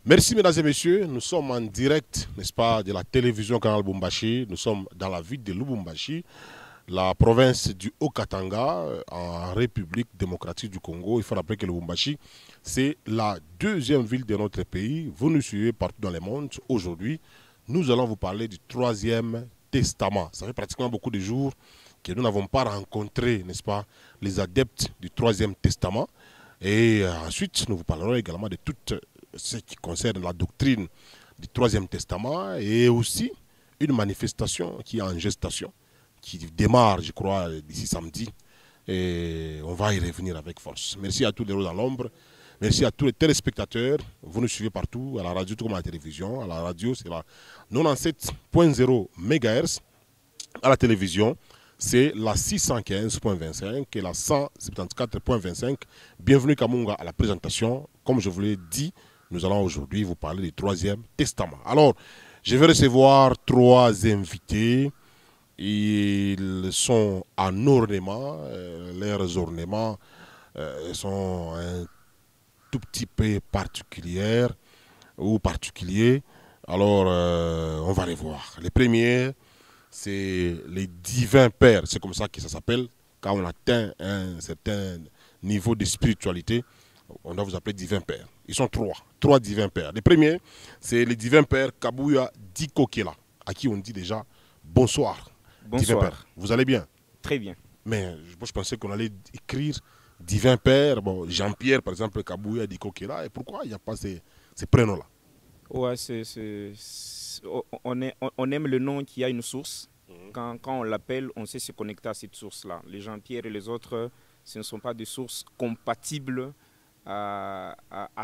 Merci mesdames et messieurs, nous sommes en direct, n'est-ce pas, de la télévision Canal Lubumbashi. Nous sommes dans la ville de Lubumbashi, la province du Haut-Katanga, en République démocratique du Congo. Il faut rappeler que Lubumbashi, c'est la deuxième ville de notre pays. Vous nous suivez partout dans le monde. Aujourd'hui, nous allons vous parler du troisième testament. Ça fait pratiquement beaucoup de jours que nous n'avons pas rencontré, n'est-ce pas, les adeptes du troisième testament. Et ensuite, nous vous parlerons également de tout ce qui concerne la doctrine du troisième testament et aussi une manifestation qui est en gestation, qui démarre, je crois, d'ici samedi. Et on va y revenir avec force. Merci à tous les héros dans l'ombre. Merci à tous les téléspectateurs. Vous nous suivez partout, à la radio tout comme à la télévision. À la radio, c'est la 97.0 MHz. À la télévision, c'est la 615.25 et la 174.25. Bienvenue Kamunga à la présentation. Comme je vous l'ai dit, nous allons aujourd'hui vous parler du troisième testament. Alors, je vais recevoir trois invités. Ils sont en ornement. Leurs ornements sont un tout petit peu particuliers ou particuliers. Alors, on va les voir. Les premiers, c'est les divins pères. C'est comme ça que ça s'appelle. Quand on atteint un certain niveau de spiritualité, on doit vous appeler divins pères. Ils sont trois divins pères. Les premiers, c'est les divins pères Kabuya Dikokela, à qui on dit déjà bonsoir. Divin père. Vous allez bien? Très bien. Mais moi, je pensais qu'on allait écrire divin père, bon, Jean-Pierre par exemple, Kabuya Dikokela. Et pourquoi il n'y a pas ces prénoms-là? Ouais, on aime le nom qui a une source. Quand on l'appelle, on sait se connecter à cette source-là. Les Jean-Pierre et les autres, ce ne sont pas des sources compatibles à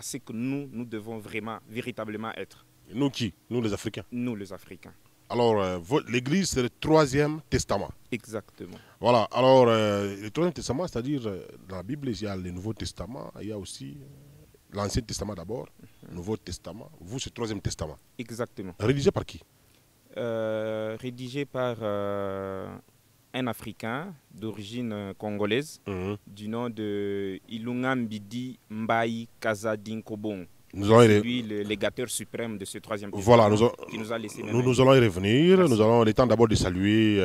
ce que nous devons véritablement être. Nous qui? Nous les Africains? Nous les Africains. Alors, l'Église, c'est le troisième testament. Exactement. Voilà, alors, le troisième testament, c'est-à-dire, dans la Bible, il y a le Nouveau Testament, il y a aussi l'Ancien Testament d'abord, le Nouveau Testament. Vous, c'est le troisième testament. Exactement. Rédigé par qui? Rédigé par un Africain d'origine congolaise, du nom de Ilungambidi Mbaye Kazadinkobong. C'est lui le légateur suprême de ce troisième testament, voilà, qui nous a laissé. Nous allons y revenir. Merci. Nous allons le temps d'abord de saluer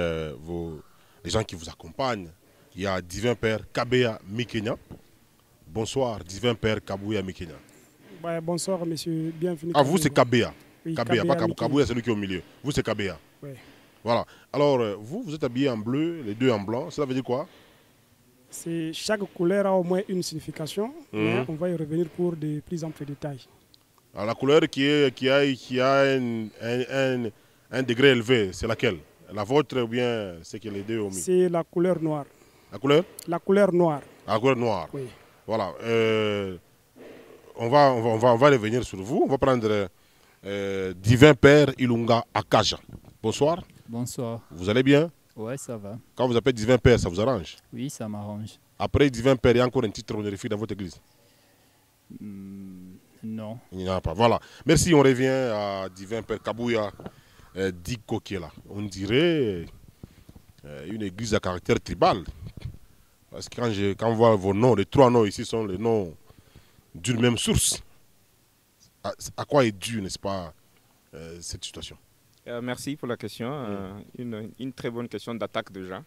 les gens qui vous accompagnent. Il y a Divin Père Kabeya Mikenya. Bonsoir, Divin Père Kabuya Mikenya. Ouais, bonsoir, monsieur. Bienvenue. Ah, vous, c'est Kabeya. Oui, Kabeya, pas Kabuya. Kabuya, c'est lui qui est au milieu. Vous, c'est Kabeya. Oui. Voilà. Alors, vous êtes habillé en bleu, les deux en blanc. Cela veut dire quoi? Chaque couleur a au moins une signification, mais on va y revenir pour de plus amples détails. Alors, la couleur qui a un degré élevé, c'est laquelle? La vôtre ou bien c'est que les deux au milieu? C'est la couleur noire. La couleur? La couleur noire. La couleur noire. Oui. Voilà. On va revenir sur vous. On va prendre Divin Père Ilunga Akaja. Bonsoir. Bonsoir. Vous allez bien? Ouais, ça va. Quand vous appelez Divin Père, ça vous arrange? Oui, ça m'arrange. Après Divin Père, il y a encore un titre honorifique dans votre église? Non. Il n'y en a pas. Voilà. Merci, on revient à Divin Père Kabuya Dikokela. On dirait une église à caractère tribal. Parce que quand on voit vos noms, les trois noms ici sont les noms d'une même source. À quoi est due, n'est-ce pas, cette situation? Merci pour la question. Une très bonne question d'attaque déjà.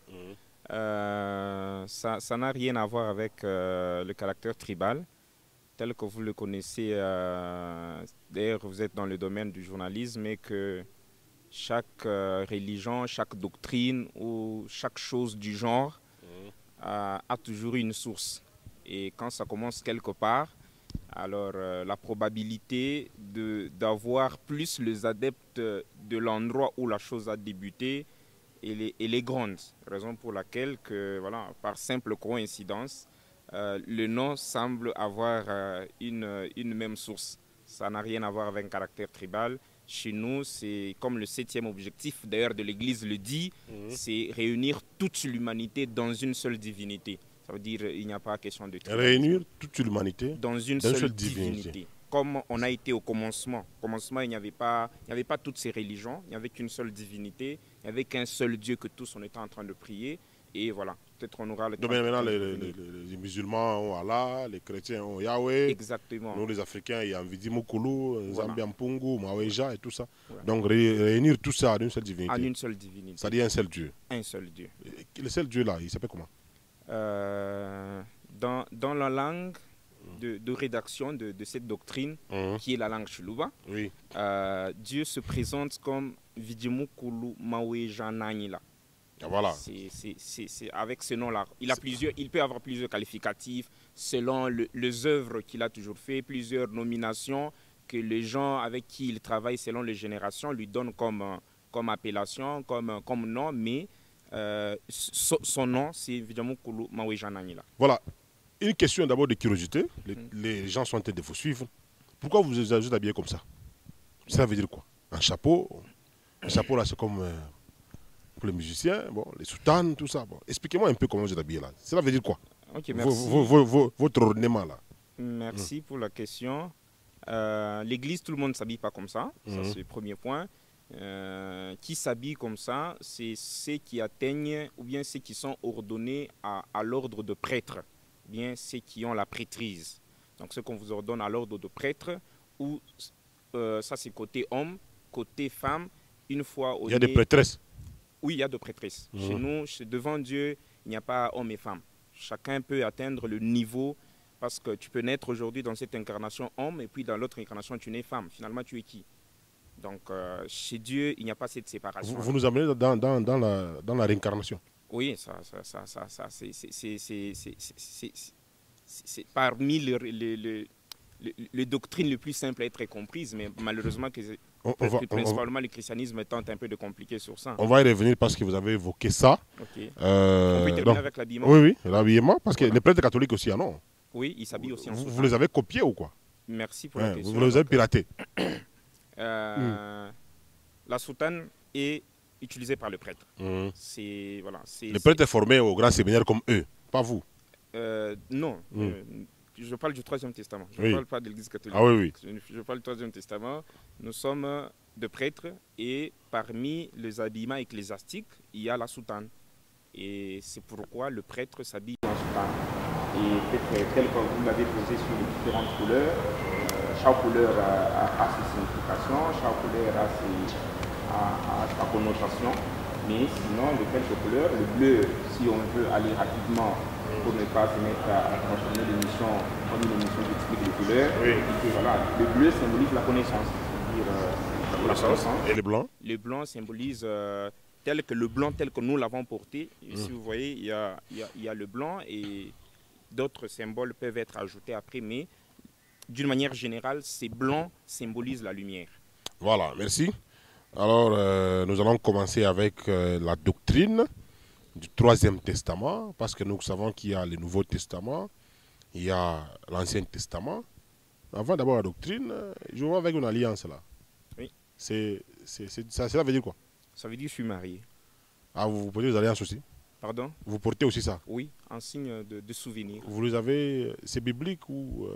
Ça n'a rien à voir avec le caractère tribal, tel que vous le connaissez. D'ailleurs, vous êtes dans le domaine du journalisme et que chaque religion, chaque doctrine ou chaque chose du genre a toujours une source. Et quand ça commence quelque part, alors la probabilité d'avoir plus les adeptes de l'endroit où la chose a débuté, elle est grande. Raison pour laquelle, voilà, par simple coïncidence, le nom semble avoir une même source. Ça n'a rien à voir avec un caractère tribal. Chez nous, c'est comme le 7e objectif, d'ailleurs de l'Église le dit, c'est réunir toute l'humanité dans une seule divinité. Ça veut dire qu'il n'y a pas question de tribalisme. Réunir toute l'humanité dans une seule divinité. Comme on a été au commencement. Au commencement, il n'y avait pas toutes ces religions, il n'y avait qu'une seule divinité, il n'y avait qu'un seul Dieu que tous on était en train de prier. Et voilà, peut-être on aura le Donc temps maintenant, de revenir. les musulmans ont Allah, les chrétiens ont Yahweh. Exactement. Nous, les Africains, il y a Mvidi Mukulu, Voilà. Zambia Mpungu, Maweja et tout ça. Voilà. Donc réunir tout ça en une seule En divinité. une seule divinité. Ça dit un seul Dieu. Un seul Dieu. Et le seul Dieu là, il s'appelle comment? Dans la langue de rédaction de cette doctrine, qui est la langue Chiluba, Oui. Dieu se présente comme Vidimukulu Maweja Nanila. Ah, voilà. C'est avec ce nom-là. Il peut avoir plusieurs qualificatifs selon les œuvres qu'il a toujours fait, plusieurs nominations que les gens avec qui il travaille selon les générations lui donnent comme appellation, comme nom, mais son nom, c'est Vidimukulu Maweja Nanila. Voilà. Une question d'abord de curiosité. Les gens sont en train de vous suivre. Pourquoi vous êtes habillé comme ça? Ça veut dire quoi? Un chapeau. Le chapeau là, c'est comme pour les musiciens, bon, les soutanes, tout ça. Bon. Expliquez-moi un peu comment vous êtes habillé là. Cela veut dire quoi? Ok, merci. Votre ornement là. Merci pour la question. L'église, tout le monde ne s'habille pas comme ça. Ça, c'est le premier point. Qui s'habille comme ça, c'est ceux qui atteignent ou bien ceux qui sont ordonnés à l'ordre de prêtre, bien ceux qui ont la prêtrise. Donc, ceux qu'on vous ordonne à l'ordre de prêtre, ou ça c'est côté homme, côté femme, une fois au Il y a des prêtresses. Oui, il y a des prêtresses. Chez nous, devant Dieu, il n'y a pas homme et femme. Chacun peut atteindre le niveau, parce que tu peux naître aujourd'hui dans cette incarnation homme, et puis dans l'autre incarnation, tu nais femme. Finalement, tu es qui? Donc, chez Dieu, il n'y a pas cette séparation. Vous nous amenez dans la réincarnation. Oui, c'est parmi les doctrines les plus simples à être comprises, mais malheureusement, principalement le christianisme tente un peu de compliquer sur ça. On va y revenir parce que vous avez évoqué ça. Okay. On peut terminer avec l'habillement. Oui, l'habillement, parce que les prêtres catholiques aussi, ah non? Oui, ils s'habillent aussi en soutane. Vous les avez copiés ou quoi? Merci pour la question. Vous les avez piratés. La soutane est utilisée par le prêtre. Le prêtre est formé au grand séminaire comme eux, pas vous? Non. Je parle du Troisième Testament. Je ne parle pas de l'Église catholique. Ah oui. Je parle du Troisième Testament. Nous sommes de prêtres et parmi les habillements ecclésiastiques, il y a la soutane. Et c'est pourquoi le prêtre s'habille en soutane. Et peut-être tel que vous l'avez posé sur les différentes couleurs, chaque couleur a ses significations, chaque couleur a sa connotation. Mais sinon, les quelques couleurs, le bleu, si on veut aller rapidement, pour ne pas se mettre à transformer l'émission comme une émission qui explique les couleurs. Et voilà, le bleu symbolise la connaissance, c'est-à-dire la connaissance. Et le blanc? Le blanc symbolise le blanc tel que nous l'avons porté. Et si vous voyez, il y a le blanc et d'autres symboles peuvent être ajoutés après, mais d'une manière générale, ces blancs symbolisent la lumière. Voilà, merci. Alors, nous allons commencer avec la doctrine du Troisième Testament, parce que nous savons qu'il y a le Nouveau Testament, il y a l'Ancien Testament. Avant d'abord la doctrine, je vois avec une alliance là. Oui. Cela veut dire quoi? Ça veut dire que je suis marié. Ah, vous portez des alliances aussi? Pardon? Vous portez aussi ça? Oui, en signe de souvenir. Vous les avez, c'est biblique ou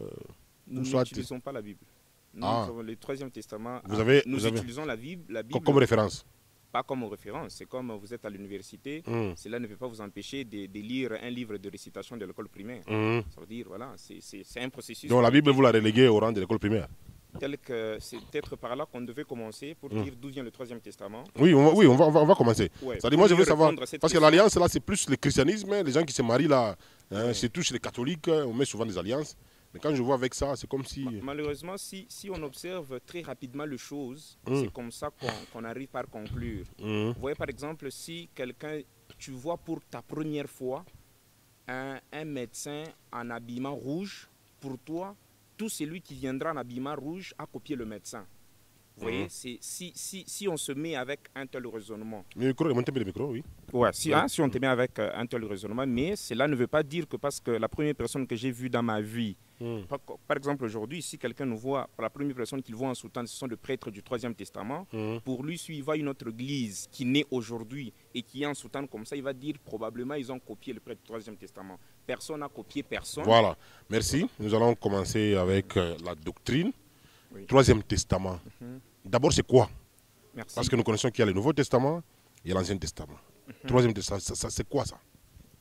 nous n'utilisons pas la Bible. Nous avons le Troisième Testament. Nous utilisons la Bible comme référence? Pas comme référence. C'est comme vous êtes à l'université. Cela ne peut pas vous empêcher de lire un livre de récitation de l'école primaire. Ça veut dire, voilà, c'est un processus. Donc la Bible, vous la reléguez au rang de l'école primaire? C'est peut-être par là qu'on devait commencer pour dire d'où vient le Troisième Testament. Oui, on va commencer. Ouais, moi, je veux savoir, parce que l'alliance, là, c'est plus le christianisme, les gens qui se marient, là, c'est tous les catholiques, on met souvent des alliances. Mais quand je vois avec ça, c'est comme si... Malheureusement, si on observe très rapidement les choses, c'est comme ça qu'on arrive par conclure. Vous voyez, par exemple, si quelqu'un, tu vois pour ta première fois un médecin en habillement rouge, pour toi, tout celui qui viendra en habillement rouge a copié le médecin. Vous voyez, si on se met avec un tel raisonnement. Le micro, remontez le micro, oui. Ouais, si on se met avec un tel raisonnement, mais cela ne veut pas dire que parce que la première personne que j'ai vue dans ma vie, par exemple aujourd'hui, si quelqu'un nous voit, la première personne qu'il voit en soutane, ce sont les prêtres du Troisième Testament, pour lui, s'il voit une autre église qui naît aujourd'hui et qui est en soutane comme ça, il va dire probablement ils ont copié le prêtre du Troisième Testament. Personne n'a copié personne. Voilà, merci. Nous allons commencer avec la doctrine. Oui. Troisième Testament. D'abord, c'est quoi? Merci. Parce que nous connaissons qu'il y a le Nouveau Testament et l'Ancien Testament. Troisième Testament, c'est quoi ça?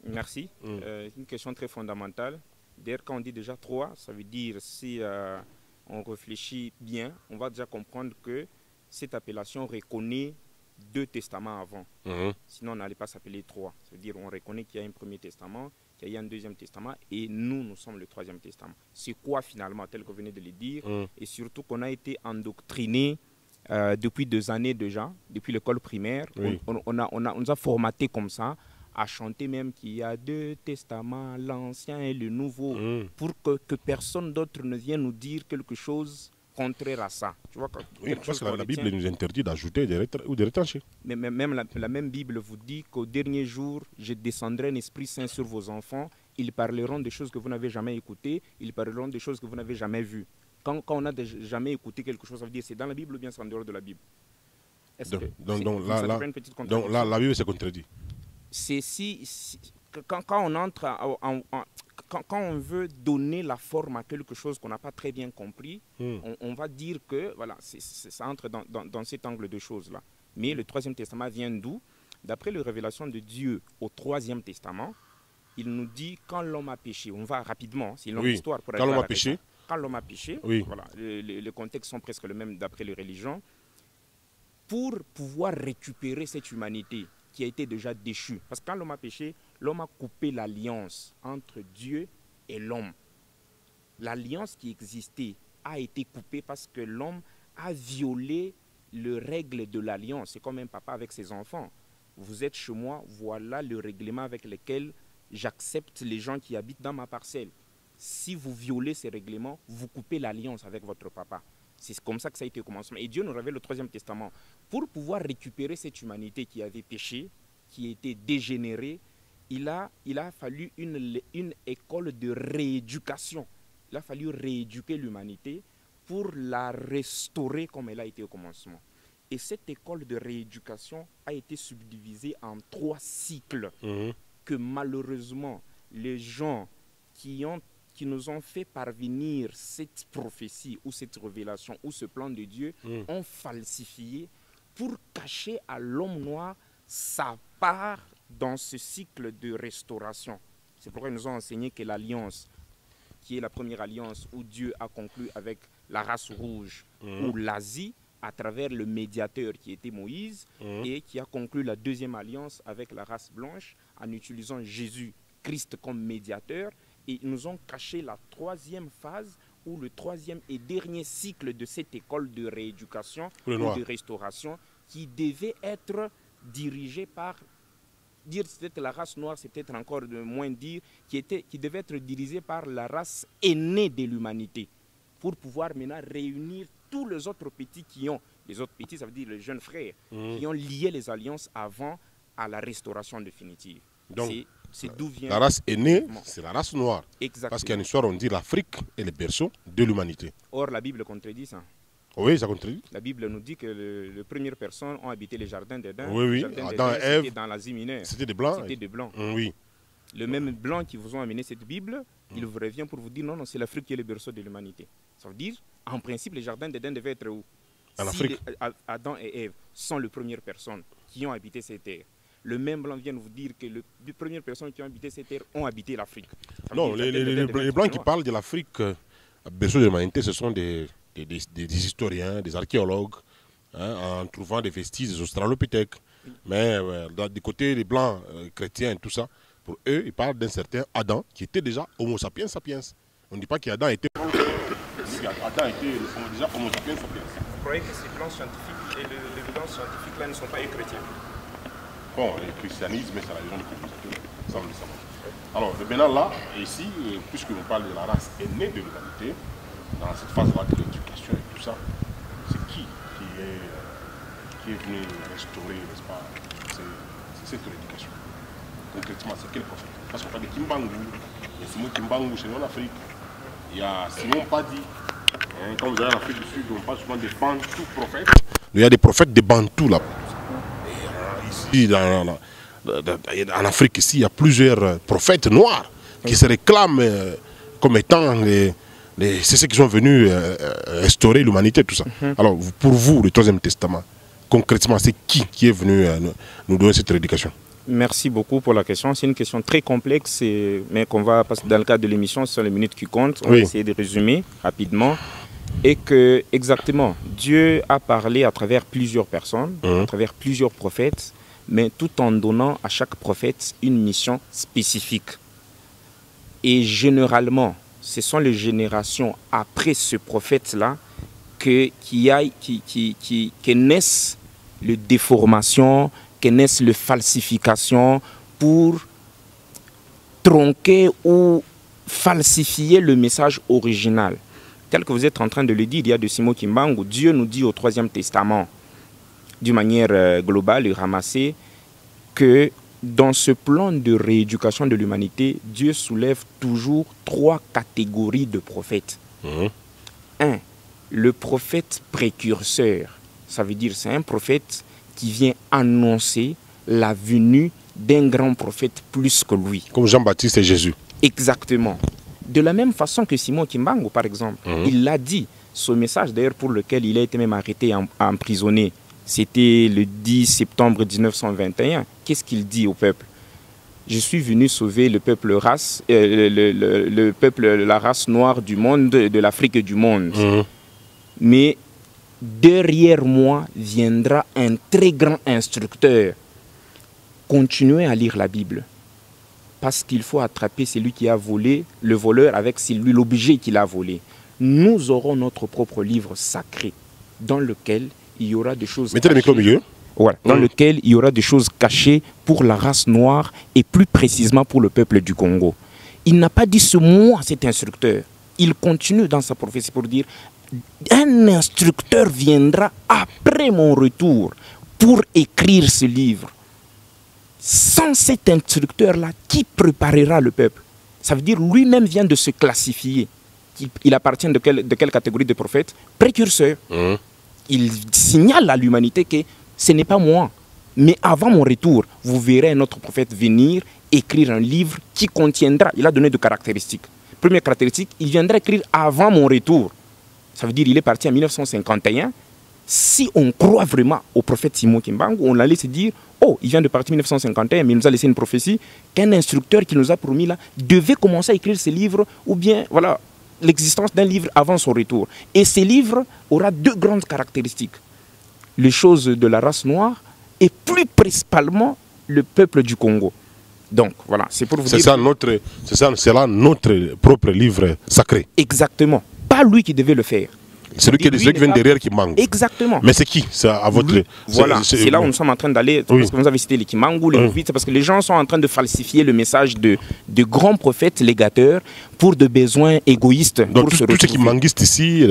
Merci. Une question très fondamentale. D'ailleurs, quand on dit déjà 3, ça veut dire si on réfléchit bien, on va déjà comprendre que cette appellation reconnaît 2 testaments avant. Sinon, on n'allait pas s'appeler 3. Ça veut dire qu'on reconnaît qu'il y a un premier testament, qu'il y a un deuxième testament, et nous sommes le 3e testament. C'est quoi finalement, tel que vous venez de le dire, et surtout qu'on a été endoctriné depuis 2 années déjà, depuis l'école primaire. On nous a formaté comme ça, à chanter même qu'il y a 2 testaments, l'ancien et le nouveau, pour que personne d'autre ne vienne nous dire quelque chose contraire à ça. Tu vois, oui, parce que la Bible nous interdit d'ajouter ou de retrancher. Mais même la même Bible vous dit qu'au dernier jour, je descendrai un Esprit Saint sur vos enfants. Ils parleront des choses que vous n'avez jamais écoutées. Ils parleront des choses que vous n'avez jamais vues. Quand on n'a jamais écouté quelque chose, ça veut dire c'est dans la Bible ou bien c'est en dehors de la Bible. Donc là, la Bible se contredit. C'est quand on entre quand on veut donner la forme à quelque chose qu'on n'a pas très bien compris, on va dire que voilà, ça entre dans cet angle de choses-là. Mais le 3e testament vient d'où? D'après les révélations de Dieu au 3e testament, il nous dit quand l'homme a péché, on va rapidement, c'est une longue histoire. Pour quand l'homme a péché, voilà, les contextes sont presque les mêmes d'après les religions, pour pouvoir récupérer cette humanité qui a été déjà déchue. Parce que quand l'homme a péché, l'homme a coupé l'alliance entre Dieu et l'homme. L'alliance qui existait a été coupée parce que l'homme a violé les règles de l'alliance. C'est comme un papa avec ses enfants. Vous êtes chez moi, voilà le règlement avec lequel j'accepte les gens qui habitent dans ma parcelle. Si vous violez ces règlements, vous coupez l'alliance avec votre papa. C'est comme ça que ça a été au commencement. Et Dieu nous révèle le 3e testament. Pour pouvoir récupérer cette humanité qui avait péché, qui était dégénérée, il a fallu une école de rééducation. Il a fallu rééduquer l'humanité pour la restaurer comme elle a été au commencement. Et cette école de rééducation a été subdivisée en 3 cycles que malheureusement les gens qui nous ont fait parvenir cette prophétie ou cette révélation ou ce plan de Dieu ont falsifié pour cacher à l'homme noir sa part dans ce cycle de restauration. C'est pourquoi ils nous ont enseigné que l'alliance, qui est la première alliance où Dieu a conclu avec la race rouge ou l'Asie, à travers le médiateur qui était Moïse, et qui a conclu la 2e alliance avec la race blanche en utilisant Jésus-Christ comme médiateur. Et ils nous ont caché la 3e phase ou le 3e et dernier cycle de cette école de rééducation ou de restauration qui devait être dirigée par, dire peut-être la race noire, c'est peut-être encore de moins dire, qui devait être dirigée par la race aînée de l'humanité pour pouvoir maintenant réunir tous les autres petits les autres petits, ça veut dire les jeunes frères, qui ont lié les alliances avant à la restauration définitive. Donc, c'est d'où vient la race aînée, c'est la race noire. Exactement. Parce qu'il y a une histoire, on dit l'Afrique est le berceau de l'humanité. Or, la Bible contredit ça. Oui, ça contredit. La Bible nous dit que les premières personnes ont habité les jardins d'Éden. Oui, Adam et Ève, c'était dans l'Asie mineure. C'était des blancs. C'était des blancs. Oui. Le même blanc qui vous ont amené cette Bible, il vous revient pour vous dire non, c'est l'Afrique qui est le berceau de l'humanité. Ça veut dire, en principe, les jardins d'Éden devaient être où? En Afrique. Adam et Ève sont les premières personnes qui ont habité cette terre. Le même blanc vient vous dire que les premières personnes qui ont habité cette terre ont habité l'Afrique. Non, les blancs qui parlent de l'Afrique, berceau de l'humanité, ce sont des historiens, des archéologues, en trouvant des vestiges des australopithèques. Mais du côté des blancs chrétiens et tout ça, pour eux, ils parlent d'un certain Adam qui était déjà Homo sapiens sapiens. On ne dit pas qu'Adam était... Adam était déjà Homo sapiens sapiens. Vous croyez que ces blancs scientifiques et les blancs scientifiques là ne sont pas chrétiens? Bon, le christianisme, c'est la religion du colonisateur, ça on le sait. Alors, maintenant là, ici, puisque nous parlons de la race aînée de l'humanité, dans cette phase-là de l'éducation et tout ça, c'est qui est venu restaurer, n'est-ce pas, cette éducation? Concrètement, c'est quel prophète? Parce qu'on parle de Kimbangu, il y a Simon Kimbangu chez nous en Afrique, il y a Simon Padi, quand vous allez en Afrique du Sud, on parle souvent des Bantous prophètes. Il y a des prophètes des Bantous là. Ici, en Afrique, ici, il y a plusieurs prophètes noirs qui se réclament comme étant c'est ceux qui sont venus restaurer l'humanité, tout ça. Alors, pour vous, le 3e testament, concrètement, c'est qui est venu nous donner cette éducation? Merci beaucoup pour la question. C'est une question très complexe, mais qu'on va passer dans le cadre de l'émission, ce sont les minutes qui comptent. On va essayer de résumer rapidement. Et que, exactement, Dieu a parlé à travers plusieurs personnes, à travers plusieurs prophètes, mais tout en donnant à chaque prophète une mission spécifique. Et généralement, ce sont les générations après ce prophète-là que naissent les déformations, que naissent les falsifications pour tronquer ou falsifier le message original. Tel que vous êtes en train de le dire, il y a de Simon Kimbangu, Dieu nous dit au Troisième Testament, d'une manière globale et ramassée, que dans ce plan de rééducation de l'humanité, Dieu soulève toujours 3 catégories de prophètes. 1. Le prophète précurseur. Ça veut dire c'est un prophète qui vient annoncer la venue d'un grand prophète plus que lui. Comme Jean-Baptiste et Jésus. Exactement. De la même façon que Simon Kimbangu, par exemple, il l'a dit, ce message d'ailleurs pour lequel il a été même arrêté et emprisonné, c'était le 10 septembre 1921. Qu'est-ce qu'il dit au peuple? Je suis venu sauver le peuple la race noire du monde, de l'Afrique et du monde. Mais derrière moi viendra un très grand instructeur. Continuez à lire la Bible. Parce qu'il faut attraper celui qui a volé, le voleur, avec celui, l'objet qu'il a volé. Nous aurons notre propre livre sacré dans lequel il y aura des choses Mettez le micro au milieu. Voilà, dans lequel il y aura des choses cachées pour la race noire et plus précisément pour le peuple du Congo. Il n'a pas dit ce mot à cet instructeur. Il continue dans sa prophétie pour dire un instructeur viendra après mon retour pour écrire ce livre. Sans cet instructeur-là, qui préparera le peuple? Ça veut dire lui-même vient de se classifier. Il appartient de quelle catégorie de prophète? Précurseur. Il signale à l'humanité que ce n'est pas moi. Mais avant mon retour, vous verrez un autre prophète venir écrire un livre qui contiendra, il a donné 2 caractéristiques. Première caractéristique, il viendra écrire avant mon retour. Ça veut dire qu'il est parti en 1951. Si on croit vraiment au prophète Simon Kimbangu, on allait se dire, oh, il vient de partir en 1951, mais il nous a laissé une prophétie qu'un instructeur qui nous a promis là devait commencer à écrire ce livre, ou bien, voilà, l'existence d'un livre avant son retour. Et ce livre aura 2 grandes caractéristiques. Les choses de la race noire et plus principalement le peuple du Congo. Donc, voilà, c'est pour vous dire... C'est là notre propre livre sacré. Exactement. Pas lui qui devait le faire. C'est lui qui vient derrière qui manque. Exactement. Mais c'est qui? C'est à votre... Voilà, c'est là où nous sommes en train d'aller. Parce que vous avez cité les Kimbangu, les Movites, c'est parce que les gens sont en train de falsifier le message de grands prophètes légateurs pour des besoins égoïstes. Donc tous ceux qui manguistent ici,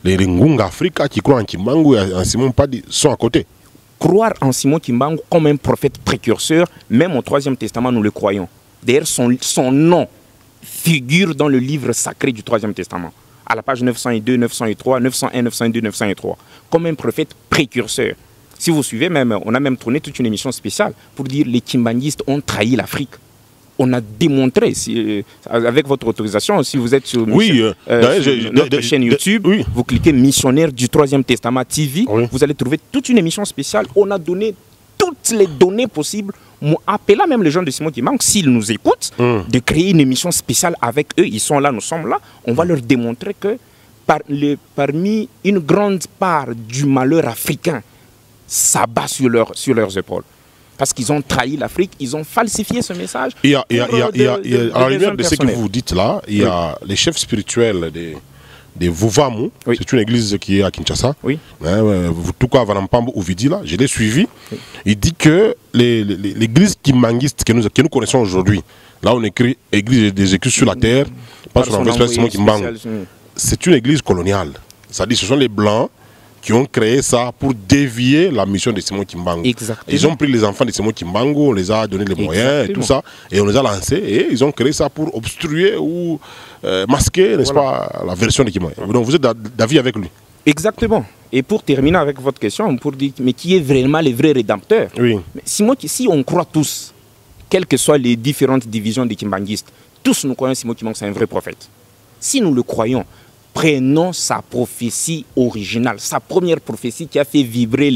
les Ngunga Africa qui croient en Kimbangu et en Simon Padi sont à côté. Croire en Simon Kimbangu comme un prophète précurseur, même au Troisième Testament, nous le croyons. D'ailleurs, son nom figure dans le livre sacré du Troisième Testament. À la page 902, 903, 901, 902, 903, comme un prophète précurseur. Si vous suivez, même, on a même tourné toute une émission spéciale pour dire que les kimbanguistes ont trahi l'Afrique. On a démontré, avec votre autorisation, si vous êtes sur, notre chaîne YouTube, vous cliquez Missionnaire du Troisième Testament TV, vous allez trouver toute une émission spéciale. On a donné toutes les données possibles, appelant même les gens de Simon Kimbangu, s'ils nous écoutent, de créer une émission spéciale avec eux. Ils sont là, nous sommes là. On va leur démontrer que parmi une grande part du malheur africain, ça bat sur leurs épaules. Parce qu'ils ont trahi l'Afrique, ils ont falsifié ce message. À la lumière de ce que vous dites là, il y a les chefs spirituels des Vuvamu, c'est une église qui est à Kinshasa. Tout cas, Vanampambo Ouvidi, là, je l'ai suivi. Il dit que l'église kimbanguiste que nous connaissons aujourd'hui, là on écrit église des écrits sur la terre, pas sur l'envoyé Simon Kimbangu, c'est une église coloniale. C'est-à-dire ce sont les Blancs qui ont créé ça pour dévier la mission de Simon Kimbangu. Ils ont pris les enfants de Simon Kimbangu, on les a donné les moyens et tout ça, et on les a lancés, et ils ont créé ça pour obstruer ou masquer, n'est-ce pas, la version de Kimbangu. Donc vous êtes d'avis avec lui? Exactement. Et pour terminer avec votre question, pour dire, mais qui est vraiment le vrai rédempteur? Si on croit tous, quelles que soient les différentes divisions des kimbanguistes, tous nous croyons que Simon Kimbangu c'est un vrai prophète. Si nous le croyons, prenons sa prophétie originale, sa première prophétie qui a fait vibrer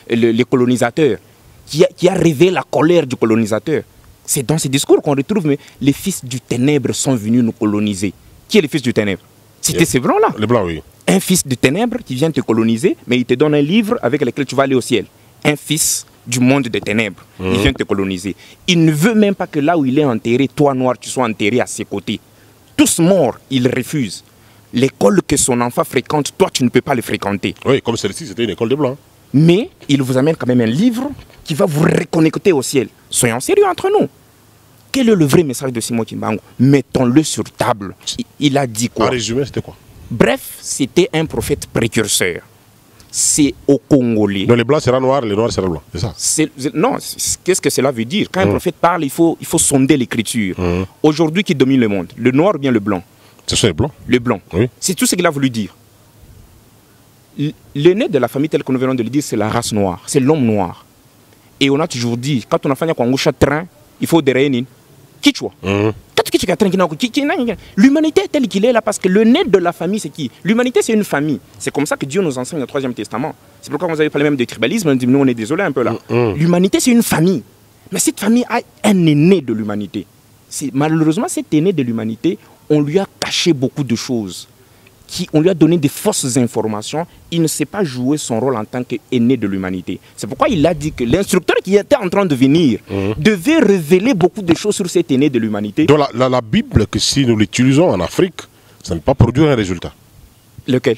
les colonisateurs. qui a réveillé la colère du colonisateur. C'est dans ces discours qu'on retrouve, mais les fils du ténèbre sont venus nous coloniser. Qui est le fils du ténèbre? C'était ces blancs-là. Les blancs, oui. Un fils du ténèbre qui vient te coloniser, mais il te donne un livre avec lequel tu vas aller au ciel. Un fils du monde des ténèbres, il vient te coloniser. Il ne veut même pas que là où il est enterré, toi noir, tu sois enterré à ses côtés. Tous morts, il refuse. L'école que son enfant fréquente, toi, tu ne peux pas le fréquenter. Oui, comme celle-ci, c'était une école de blancs. Mais il vous amène quand même un livre qui va vous reconnecter au ciel. Soyons sérieux entre nous. Quel est le vrai message de Simon Kimbangu? Mettons-le sur table. Il a dit quoi? En résumé, c'était quoi? Bref, c'était un prophète précurseur. C'est aux Congolais. Donc les blancs seront noirs, les noirs seront blancs, c'est ça? Non, qu'est-ce que cela veut dire? Quand un prophète parle, il faut sonder l'écriture. Aujourd'hui, qui domine le monde? Le noir ou bien le blanc? Ce sont les blancs. Le blanc. Oui. C'est tout ce qu'il a voulu dire. L'aîné de la famille, tel que nous venons de le dire, c'est la race noire, c'est l'homme noir. Et on a toujours dit, quand on a fait un train, il faut des réunions. Kichwa. L'humanité est telle qu'il est là parce que le nez de la famille, c'est qui? L'humanité, c'est une famille. C'est comme ça que Dieu nous enseigne au Troisième Testament. C'est pourquoi vous avez parlé même de tribalisme. On dit, nous, on est désolé un peu là. L'humanité, c'est une famille. Mais cette famille a un aîné de l'humanité. Malheureusement, cet aîné de l'humanité, on lui a caché beaucoup de choses. On lui a donné des fausses informations. Il ne sait pas jouer son rôle en tant qu'aîné de l'humanité. C'est pourquoi il a dit que l'instructeur qui était en train de venir devait révéler beaucoup de choses sur cet aîné de l'humanité. Donc la Bible, que si nous l'utilisons en Afrique, ça ne peut pas produire un résultat. Lequel?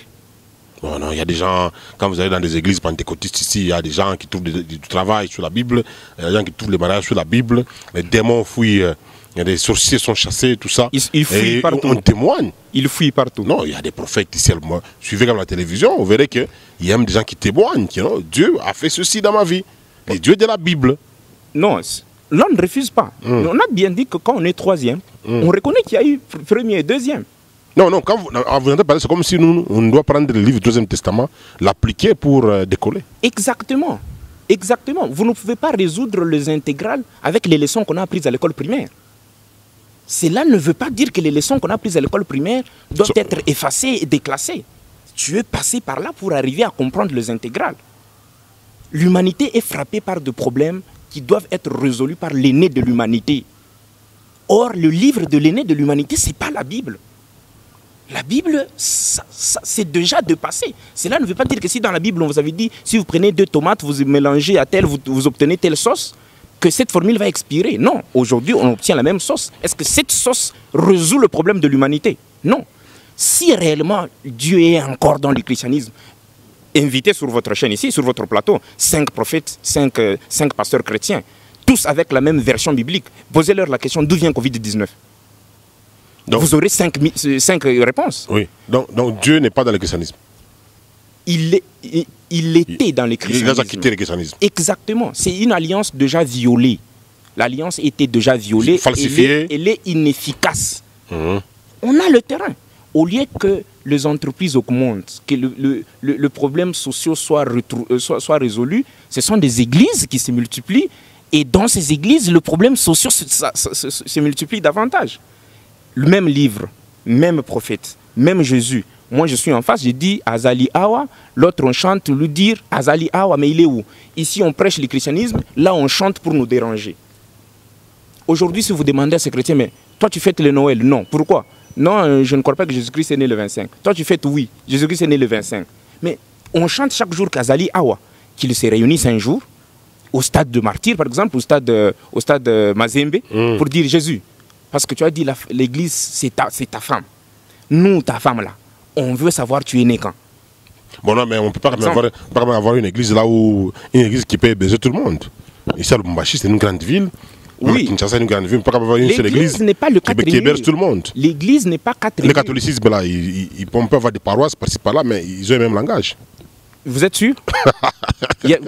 Non, non, il y a des gens, quand vous allez dans des églises pentecôtistes ici, il y a des gens qui trouvent du travail sur la Bible, il y a des gens qui trouvent les mariages sur la Bible, les démons fouillent. Il y a des sorciers sont chassés, tout ça. Ils fouillent partout. On témoigne. Ils fouillent partout. Non, il y a des prophètes ici. Suivez comme la télévision, vous verrez qu'il y a même des gens qui témoignent. Dieu a fait ceci dans ma vie. Et Dieu de la Bible. Non, l'on ne refuse pas. On a bien dit que quand on est troisième, on reconnaît qu'il y a eu premier et deuxième. Non, non, quand vous entendez parler, c'est comme si on doit prendre le livre du Deuxième Testament, l'appliquer pour décoller. Exactement. Exactement. Vous ne pouvez pas résoudre les intégrales avec les leçons qu'on a apprises à l'école primaire. Cela ne veut pas dire que les leçons qu'on a apprises à l'école primaire doivent être effacées et déclassées. Tu es passé par là pour arriver à comprendre les intégrales. L'humanité est frappée par des problèmes qui doivent être résolus par l'aîné de l'humanité. Or, le livre de l'aîné de l'humanité, ce n'est pas la Bible. La Bible, c'est déjà dépassé. Cela ne veut pas dire que si dans la Bible, on vous avait dit, si vous prenez 2 tomates, vous mélangez à telle, vous obtenez telle sauce, que cette formule va expirer. Non, aujourd'hui, on obtient la même sauce. Est-ce que cette sauce résout le problème de l'humanité? Non. Si réellement Dieu est encore dans le christianisme, invitez sur votre chaîne ici, sur votre plateau, 5 prophètes, 5 pasteurs chrétiens, tous avec la même version biblique. Posez-leur la question, d'où vient Covid-19? Vous aurez 5 réponses. Oui. Donc Dieu n'est pas dans le christianisme. Il était dans le christianisme. Il a quitté le christianisme. Exactement. C'est une alliance déjà violée. L'alliance était déjà violée. Falsifiée. Elle est inefficace. On a le terrain. Au lieu que les entreprises augmentent, que le problème social soit résolu, ce sont des églises qui se multiplient. Et dans ces églises, le problème social se multiplie davantage. Le même livre, même prophète, même Jésus. Moi, je suis en face, je dis Azali Awa. L'autre, on chante, lui dire Azali Awa, mais il est où? Ici, on prêche le christianisme. Là, on chante pour nous déranger. Aujourd'hui, si vous demandez à ces chrétiens, mais toi, tu fêtes le Noël? Non. Pourquoi? Non, je ne crois pas que Jésus-Christ est né le 25. Toi, tu fêtes? Oui. Jésus-Christ est né le 25. Mais on chante chaque jour qu'Azali Awa, qu'ils se réunissent un jour, au stade de Martyr, par exemple, au stade Mazembe, pour dire Jésus. Parce que tu as dit, l'église, c'est ta femme. Nous, ta femme, là. On veut savoir tu es né quand. Bon, non, mais on ne peut pas avoir une église là où. Une église qui peut baiser tout le monde. Ici, à Lubumbashi, c'est une grande ville. Oui. Kinshasa, c'est une grande ville. On ne peut pas avoir une seule église qui héberge tout le monde. L'église n'est pas quatrième. Le catholicisme, là, ils peuvent avoir des paroisses par-ci par-là, mais ils ont le même langage. Vous êtes sûr?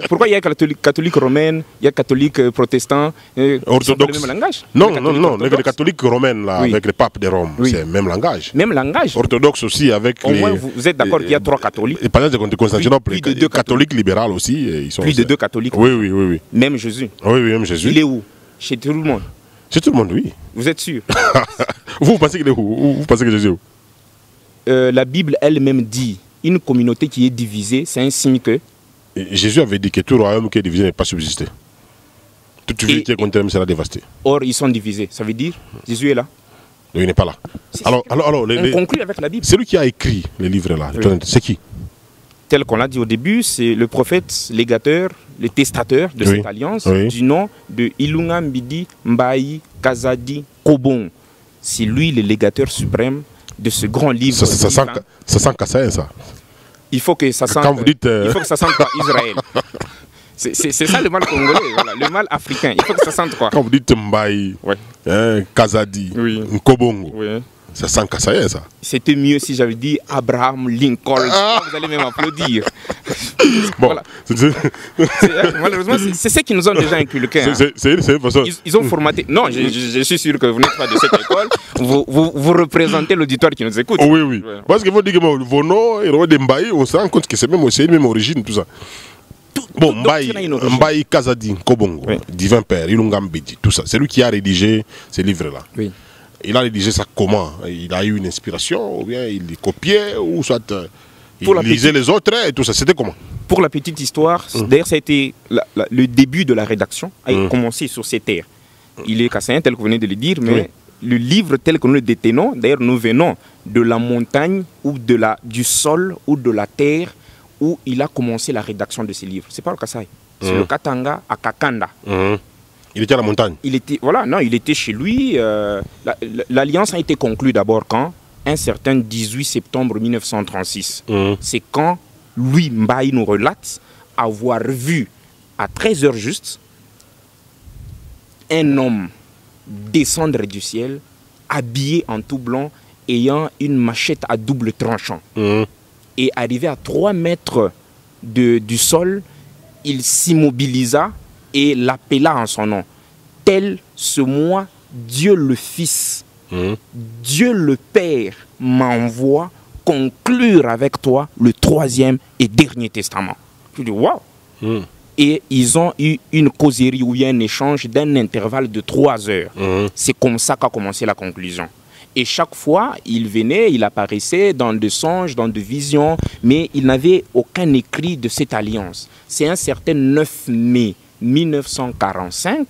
Pourquoi il y a catholique romaine, il y a catholique protestant, orthodoxe, le même langage? Non, les catholiques romaines, là, avec le pape de Rome, c'est le même langage. Même langage. Orthodoxe aussi, avec au moins, vous êtes d'accord qu'il y a 3 catholiques. Et par exemple, de Constantinople, les catholiques libérales aussi. Ils sont plus de 2 catholiques. Oui. Même Jésus. Oui, même Jésus. Il est où? Chez tout le monde. Chez tout le monde, oui. Vous êtes sûr? Vous pensez qu'il est où? Vous pensez que Jésus est où? La Bible elle-même dit, une communauté qui est divisée, c'est un signe que... Jésus avait dit que tout royaume qui est divisé n'est pas subsisté. Toute vie qui est contre lui sera dévastée. Or, ils sont divisés. Ça veut dire, Jésus est là. Il n'est pas là. Alors, on conclut avec la Bible. C'est lui qui a écrit les livres là. Oui. C'est qui? Tel qu'on l'a dit au début, c'est le prophète légateur, le testateur de cette alliance, du nom de Ilunga Mbidi Mbayi Kazadi Kobong. C'est lui le légateur suprême de ce grand livre. Ça sent Kassaïen, ça. Il faut que ça sente, quand vous dites, il faut que ça sente pas Israël. C'est ça le mal congolais, voilà, le mal africain. Il faut que ça sente quoi. Quand vous dites Mbayi, Kazadi, Kobongo, ça sent Kassaïen, ça. C'était mieux si j'avais dit Abraham Lincoln. Vous allez même applaudir. Bon, voilà. Malheureusement, c'est ce qui nous ont déjà inculqué. Ils ont formaté. Non, je suis sûr que vous n'êtes pas de cette école. Vous représentez l'auditoire qui nous écoute. Oui, oui. Ouais. Parce que vous dites que vos noms, et de Mbayi, on se rend compte que c'est même aussi la même origine, tout ça. Bon, Mbayi Kazadi Kobongo, divin père, Ilunga Mbidi, tout ça. C'est lui qui a rédigé ces livres-là. Oui. Il a rédigé ça comment? Il a eu une inspiration, ou bien il les copiait, ou soit il lisait les autres et tout ça. C'était comment? Pour la petite histoire, d'ailleurs, ça a été le début de la rédaction, a commencé sur ces terres. Il est kassaïen, tel que vous venez de le dire, mais le livre tel que nous le détenons, d'ailleurs, nous venons de la montagne, ou du sol, ou de la terre, où il a commencé la rédaction de ces livres. C'est pas le Kasaï, c'est le Katanga à Kakanda. Il était à la montagne. Il était chez lui. L'alliance a été conclue d'abord quand? Un certain 18 septembre 1936. C'est quand lui, Mbayi, nous relate avoir vu à 13h juste un homme descendre du ciel, habillé en tout blanc, ayant une machette à double tranchant. Et arrivé à 3 mètres du sol, il s'immobilisa et l'appela en son nom. Tel ce moi, Dieu le Fils, Dieu le Père m'envoie conclure avec toi le 3e et dernier testament. Je dis waouh. Et ils ont eu une causerie ou un échange d'un intervalle de 3 heures. C'est comme ça qu'a commencé la conclusion. Et chaque fois, il venait, il apparaissait dans des songes, dans des visions, mais il n'avait aucun écrit de cette alliance. C'est un certain 9 mai 1945,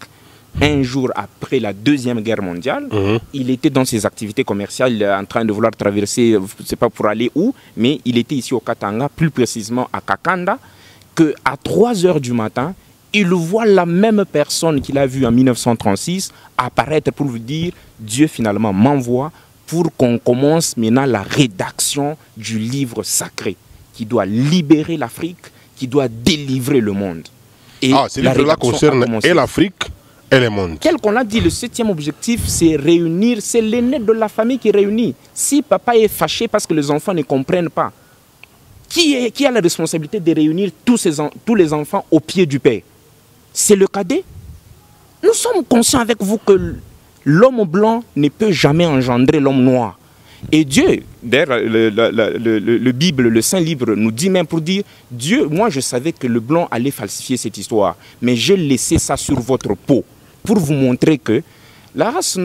un jour après la Deuxième Guerre mondiale. Il était dans ses activités commerciales en train de vouloir traverser, je ne sais pas pour aller où, mais il était ici au Katanga, plus précisément à Kakanda, qu'à 3 heures du matin, il voit la même personne qu'il a vue en 1936 apparaître pour lui dire « Dieu finalement m'envoie pour qu'on commence maintenant la rédaction du livre sacré qui doit libérer l'Afrique, qui doit délivrer le monde. » Et ces livres-là concernent et l'Afrique et le monde. Tel qu'on l'a dit, le 7e objectif, c'est réunir, c'est l'aîné de la famille qui réunit. Si papa est fâché parce que les enfants ne comprennent pas, qui a la responsabilité de réunir tous les enfants au pied du père? C'est le cadet. Nous sommes conscients avec vous que l'homme blanc ne peut jamais engendrer l'homme noir. Et Dieu, d'ailleurs, le Bible, le Saint Livre nous dit même pour dire, Dieu, moi je savais que le blanc allait falsifier cette histoire, mais j'ai laissé ça sur votre peau pour vous montrer que la race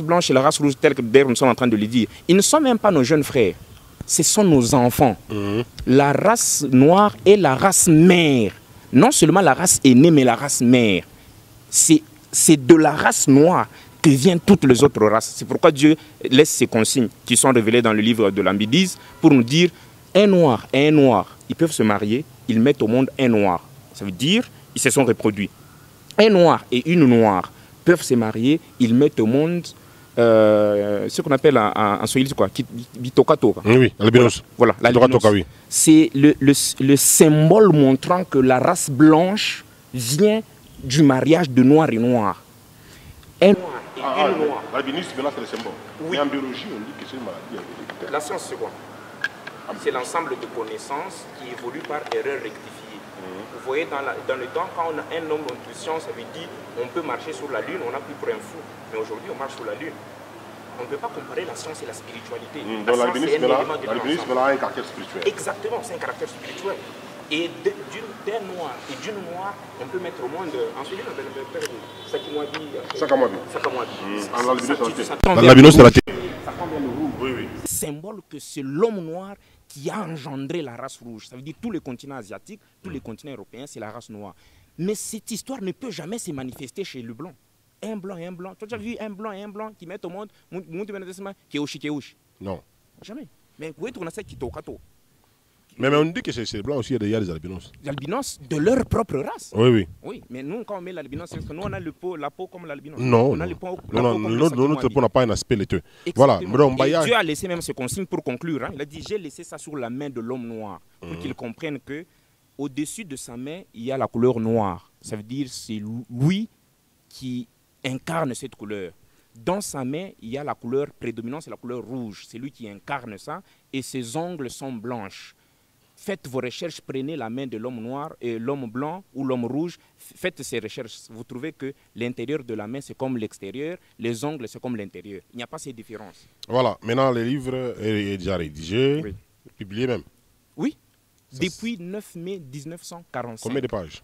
blanche et la race rouge, telle que d'ailleurs nous sommes en train de le dire, ils ne sont même pas nos jeunes frères, ce sont nos enfants. La race noire est la race mère. Non seulement la race aînée, mais la race mère. C'est de la race noire que viennent toutes les autres races. C'est pourquoi Dieu laisse ces consignes qui sont révélées dans le livre de l'Ambidise pour nous dire un noir et un noir, ils peuvent se marier, ils mettent au monde un noir. Ça veut dire ils se sont reproduits. Un noir et une noire peuvent se marier, ils mettent au monde ce qu'on appelle en swahili quoi, bitokatoka. Oui, l'albinos. Voilà, l'albinos. Oui. C'est le symbole montrant que la race blanche vient du mariage de noir et noir. Un noir et une noire. L'albinisme, là, c'est le symbole. Oui. Mais en biologie, on dit que c'est une maladie héréditaire. La science, c'est quoi? C'est l'ensemble de connaissances qui évoluent par erreur rectifiée. Vous voyez, dans le temps, quand on a un homme d'intuition, ça veut dire on peut marcher sur la Lune, on a pris pour un fou. Mais aujourd'hui, on marche sur la Lune. On ne peut pas comparer la science et la spiritualité. Donc l'albinisme là a un caractère spirituel. Exactement, c'est un caractère spirituel. Et d'un noir et d'une noire, on peut mettre au monde. Ensuite, on appelle le père de Sakamwabi. L'albinos, c'est la tête. Ça combien de rouge. Oui, oui. Symbole que c'est l'homme noir qui a engendré la race rouge. Ça veut dire tous les continents asiatiques, tous les continents européens, c'est la race noire. Mais cette histoire ne peut jamais se manifester chez le blanc. Un blanc et un blanc. Tu as déjà vu un blanc et un blanc qui mettent au monde Keoshi. Non. Jamais. Mais vous tourner ça qui tokato. Mais on dit que chez les blancs aussi, il y a des albinos. Les albinos de leur propre race. Oui, oui. Oui, mais nous, quand on met l'albinos, c'est parce que nous, on a la peau comme l'albinos. Non, on a notre peau n'a pas un aspect laiteux. Voilà. Et Dieu a laissé même ce consigne pour conclure. Hein. Il a dit, j'ai laissé ça sur la main de l'homme noir pour qu'il comprenne que au-dessus de sa main, il y a la couleur noire. Ça veut dire c'est lui qui incarne cette couleur. Dans sa main, il y a la couleur prédominante, c'est la couleur rouge. C'est lui qui incarne ça. Et ses ongles sont blanches. Faites vos recherches, prenez la main de l'homme noir et l'homme blanc ou l'homme rouge. Faites ces recherches. Vous trouvez que l'intérieur de la main, c'est comme l'extérieur. Les ongles, c'est comme l'intérieur. Il n'y a pas ces différences. Voilà. Maintenant, le livre est déjà rédigé, oui. Publié même. Oui. Depuis 9 mai 1945. Combien de pages?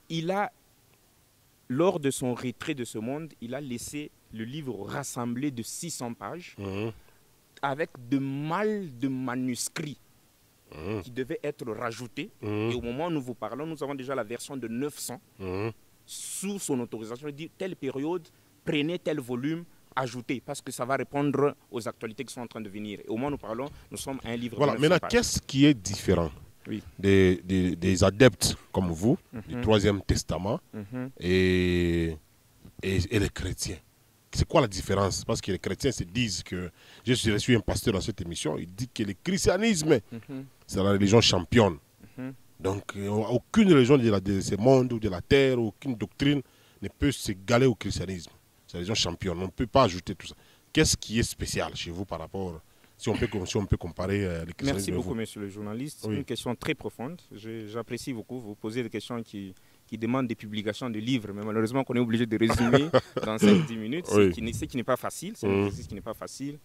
Il a, lors de son retrait de ce monde, il a laissé le livre rassemblé de 600 pages avec de mal de manuscrits qui devaient être rajoutés. Et au moment où nous vous parlons, nous avons déjà la version de 900 sous son autorisation. Il dit, telle période, prenez tel volume, ajoutez, parce que ça va répondre aux actualités qui sont en train de venir. Et au moment où nous parlons, nous sommes à un livre voilà, de 900 maintenant, qu'est-ce qui est différent oui. des adeptes comme vous, du Troisième Testament et les chrétiens? C'est quoi la différence? Parce que les chrétiens se disent que, je suis un pasteur dans cette émission, il dit que le christianisme, c'est la religion championne. Donc, aucune religion de ce monde ou de la terre, aucune doctrine ne peut s'égaler au christianisme. C'est la religion championne, on ne peut pas ajouter tout ça. Qu'est-ce qui est spécial chez vous par rapport, si on peut comparer le christianisme? Merci beaucoup, monsieur le journaliste. Oui. Une question très profonde. J'apprécie beaucoup. Vous posez des questions qui demandent des publications de livres, mais malheureusement, on est obligé de résumer dans 5-10 minutes, oui. ce qui n'est pas facile. C'est un exercice qui n'est pas facile.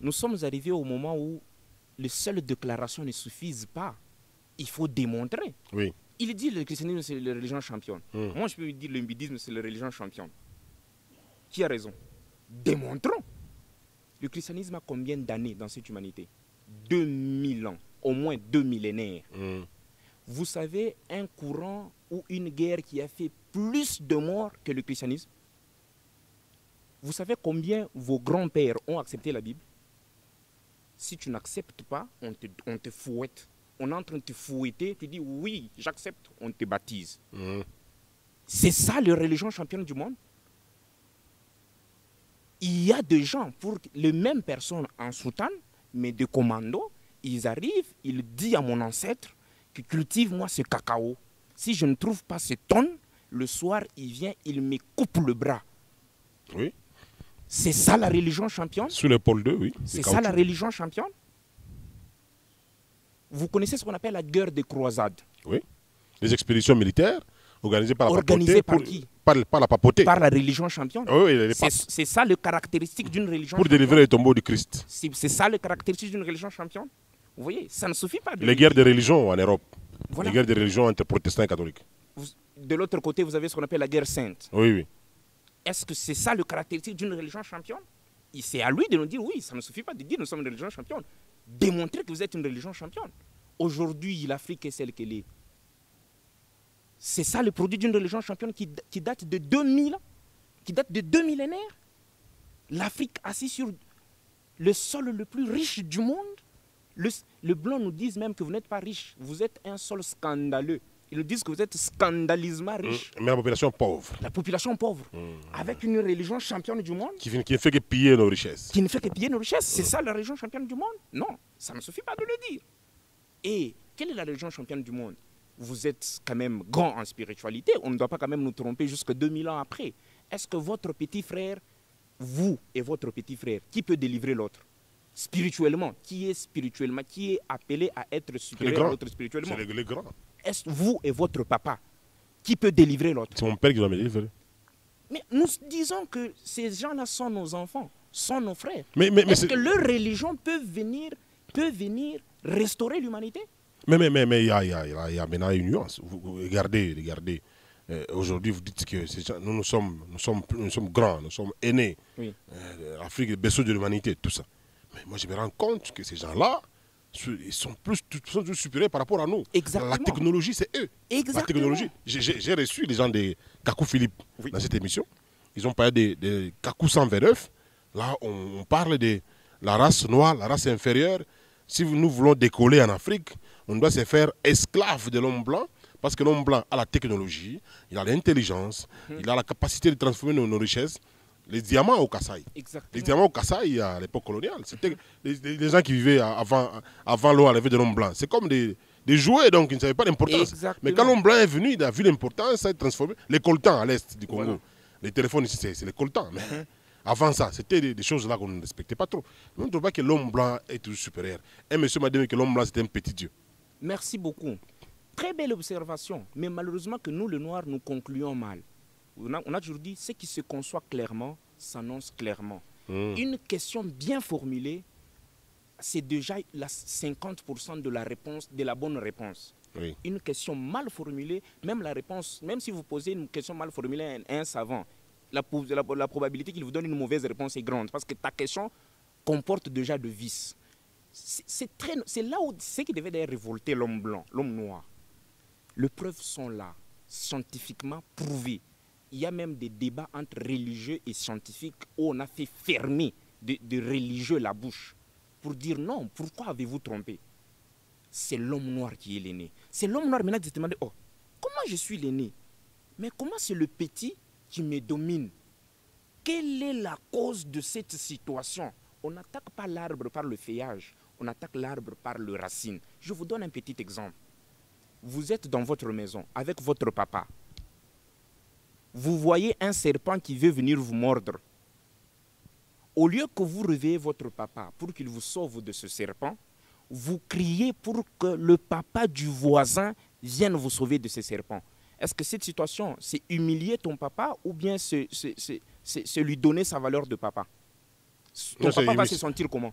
Nous sommes arrivés au moment où les seules déclarations ne suffisent pas. Il faut démontrer. Oui. Il dit que le christianisme, c'est la religion championne. Moi, je peux lui dire que le bouddhisme, c'est la religion championne. Qui a raison? Démontrons. Le christianisme a combien d'années dans cette humanité? 2000 ans, au moins 2 millénaires. Vous savez, un courant ou une guerre qui a fait plus de morts que le christianisme? Vous savez combien vos grands-pères ont accepté la Bible? Si tu n'acceptes pas, on te fouette. On est en train de te fouetter, tu dis oui, j'accepte, on te baptise. C'est ça la religion championne du monde? Il y a des gens, pour les mêmes personnes en soutane, mais de commando, ils arrivent, ils disent à mon ancêtre que cultive-moi ce cacao. Si je ne trouve pas ce tonne, le soir, il vient, il me coupe le bras. Oui. C'est ça la religion championne? Sous l'épaule 2, oui. C'est ça la religion championne? Vous connaissez ce qu'on appelle la guerre des croisades? Oui. Les expéditions militaires organisées par la organisées par qui? Par la papauté. Par la religion championne. Oui, c'est ça le caractéristique d'une religion pour championne. Délivrer les tombeaux du Christ. C'est ça le caractéristique d'une religion championne? Vous voyez, ça ne suffit pas de... Les guerres de religion en Europe. Voilà. Les guerres de religion entre protestants et catholiques. De l'autre côté, vous avez ce qu'on appelle la guerre sainte. Oui, oui. Est-ce que c'est ça le caractéristique d'une religion championne? C'est à lui de nous dire oui, ça ne suffit pas de dire nous sommes une religion championne. Démontrez que vous êtes une religion championne. Aujourd'hui, l'Afrique est celle qu'elle est. C'est ça le produit d'une religion championne qui date de 2000 ans, qui date de 2 millénaires. L'Afrique assise sur le sol le plus riche du monde. Le blanc nous dit même que vous n'êtes pas riche, vous êtes un sol scandaleux. Ils nous disent que vous êtes scandaleusement riche. Mais la population pauvre. La population pauvre. Avec une religion championne du monde. Qui ne fait que piller nos richesses. Qui ne fait que piller nos richesses. C'est ça la religion championne du monde? Non, ça ne suffit pas de le dire. Et quelle est la religion championne du monde? Vous êtes quand même grand en spiritualité. On ne doit pas quand même nous tromper jusque 2000 ans après. Est-ce que votre petit frère, vous et votre petit frère, qui peut délivrer l'autre? Spirituellement, qui est appelé à être supérieur à l'autre spirituellement? C'est les grands. Est-ce vous et votre papa qui peut délivrer l'autre? C'est mon père qui doit me délivrer. Mais nous disons que ces gens-là sont nos enfants, sont nos frères. Mais est-ce que leur religion peut venir restaurer l'humanité? Mais il y a maintenant une nuance. Vous regardez. Aujourd'hui, vous dites que nous sommes grands, nous sommes aînés. Oui. L'Afrique est le berceau de l'humanité, tout ça. Mais moi, je me rends compte que ces gens-là, ils sont plus supérieurs par rapport à nous. Exactement. La technologie, c'est eux. Exactement. La technologie. J'ai reçu les gens de Kakou Philippe dans cette émission. Ils ont parlé de Kakou 129. Là, on parle de la race noire, la race inférieure. Si nous voulons décoller en Afrique, on doit se faire esclave de l'homme blanc. Parce que l'homme blanc a la technologie, il a l'intelligence, il a la capacité de transformer nos richesses. Les diamants au Kasaï. Exactement. Les diamants au Kasaï à l'époque coloniale, c'était les gens qui vivaient avant l'eau arrivée de l'homme blanc. C'est comme des jouets, donc ils ne savaient pas l'importance. Mais quand l'homme blanc est venu, il a vu l'importance, ça a transformé. Les coltans à l'est du Congo. Voilà. Les téléphones ici, c'est les coltans. Mais avant ça, c'était des choses là qu'on ne respectait pas trop. Mais on ne trouve pas que l'homme blanc est toujours supérieur. Un monsieur m'a dit que l'homme blanc, c'était un petit dieu. Merci beaucoup. Très belle observation. Mais malheureusement que nous, le noir, nous concluons mal. On a toujours dit, ce qui se conçoit clairement s'annonce clairement. Une question bien formulée, c'est déjà 50% de la réponse, de la bonne réponse. Oui. Une question mal formulée, même la réponse, même si vous posez une question mal formulée à un savant, la probabilité qu'il vous donne une mauvaise réponse est grande parce que ta question comporte déjà de vices. C'est là où ce qui devait d'ailleurs révolter l'homme blanc, l'homme noir. Les preuves sont là, scientifiquement prouvées. Il y a même des débats entre religieux et scientifiques où on a fait fermer de religieux la bouche pour dire non, pourquoi avez-vous trompé? C'est l'homme noir qui est l'aîné. C'est l'homme noir maintenant qui se demande, oh, comment je suis l'aîné? Mais comment c'est le petit qui me domine? Quelle est la cause de cette situation? On n'attaque pas l'arbre par le feuillage, on attaque l'arbre par le racine. Je vous donne un petit exemple. Vous êtes dans votre maison avec votre papa. Vous voyez un serpent qui veut venir vous mordre. Au lieu que vous réveillez votre papa pour qu'il vous sauve de ce serpent, vous criez pour que le papa du voisin vienne vous sauver de ce serpent. Est-ce que cette situation, c'est humilier ton papa ou bien c'est lui donner sa valeur de papa? Ton papa va se sentir comment?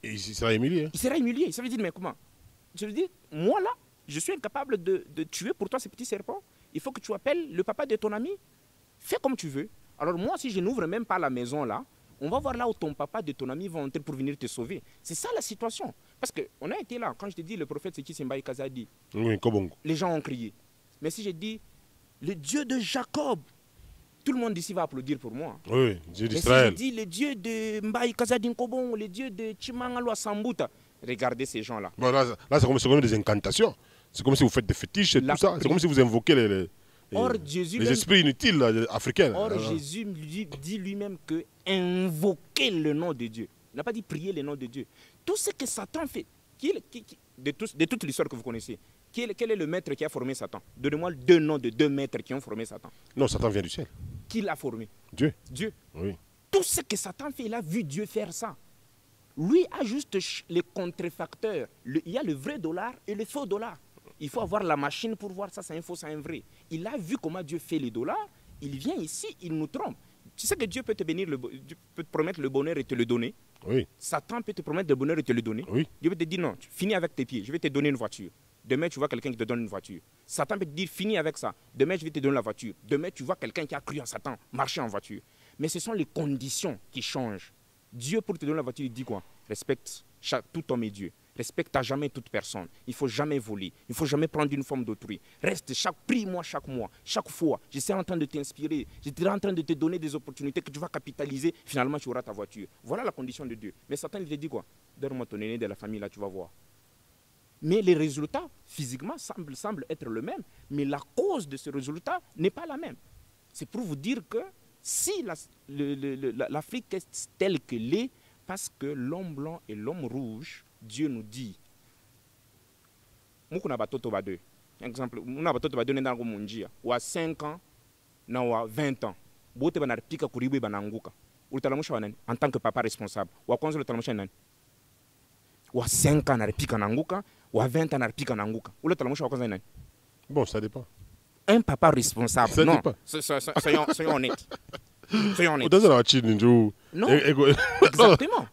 Il sera humilié. Il sera humilié. Ça veut dire, mais comment? Je veux dire, moi là, je suis incapable de tuer pour toi ce petit serpent. Il faut que tu appelles le papa de ton ami. Fais comme tu veux. Alors moi, si je n'ouvre même pas la maison là, on va voir là où ton papa de ton ami va entrer pour venir te sauver. C'est ça la situation. Parce qu'on a été là. Quand je te dis le prophète, c'est qui? C'est Mbaye Kazadi. Oui, Kobongo. Les gens ont crié. Mais si je dis le Dieu de Jacob, tout le monde ici va applaudir pour moi. Oui, Dieu d'Israël. Mais si je dis le Dieu de Mbaye Kazadi Nkobongo, le Dieu de Chimangalo Sambuta, regardez ces gens-là. Bon, là c'est comme des incantations. C'est comme si vous faites des fétiches et tout ça. C'est comme si vous invoquez les esprits inutiles africains. Or, Jésus dit lui-même que invoquer le nom de Dieu. Il n'a pas dit prier le nom de Dieu. Tout ce que Satan fait, de toute l'histoire que vous connaissez, quel est le maître qui a formé Satan? Donnez-moi 2 noms de 2 maîtres qui ont formé Satan. Non, Satan vient du ciel. Qui l'a formé? Dieu. Dieu. Oui. Tout ce que Satan fait, il a vu Dieu faire ça. Lui a juste les contrefacteurs. Il y a le vrai dollar et le faux dollar. Il faut avoir la machine pour voir ça, c'est un faux, c'est un vrai. Il a vu comment Dieu fait les dollars. Il vient ici, il nous trompe. Tu sais que Dieu peut te bénir, Dieu peut te promettre le bonheur et te le donner. Oui. Satan peut te promettre le bonheur et te le donner. Oui. Dieu peut te dire non, tu finis avec tes pieds, je vais te donner une voiture. Demain, tu vois quelqu'un qui te donne une voiture. Satan peut te dire finis avec ça. Demain, je vais te donner la voiture. Demain, tu vois quelqu'un qui a cru en Satan marcher en voiture. Mais ce sont les conditions qui changent. Dieu, pour te donner la voiture, il dit quoi? Respecte tout homme et Dieu. Respecte à jamais toute personne. Il ne faut jamais voler. Il ne faut jamais prendre une forme d'autrui. Reste prie-moi chaque mois, chaque fois. Je suis en train de t'inspirer. Je suis en train de te donner des opportunités que tu vas capitaliser. Finalement, tu auras ta voiture. Voilà la condition de Dieu. Mais Satan, il te dit quoi? Donne-moi ton aîné de la famille, là, tu vas voir. Mais les résultats, physiquement, semblent être le même. Mais la cause de ce résultat n'est pas la même. C'est pour vous dire que si l'Afrique est telle qu'elle est, parce que l'homme blanc et l'homme rouge, Dieu nous dit, Mukuna batoto ba 2. Exemple, muna batoto ba 2 nenda ngo munjia. Wa 5 ans na wa 20 ans. Bote banaripika kuribu bananguka. Utalamusha wanani en tant que papa responsable. Wa kwanza utalamusha nani? Wa 5 ans naripika nanguka, wa 20 ans naripika nanguka. Utalamusha wa kwanza nani? Bon, ça dépend. Un papa responsable. Ça non. dépend. Soyons honnêtes. Soyons honnêtes. Non. Exactement.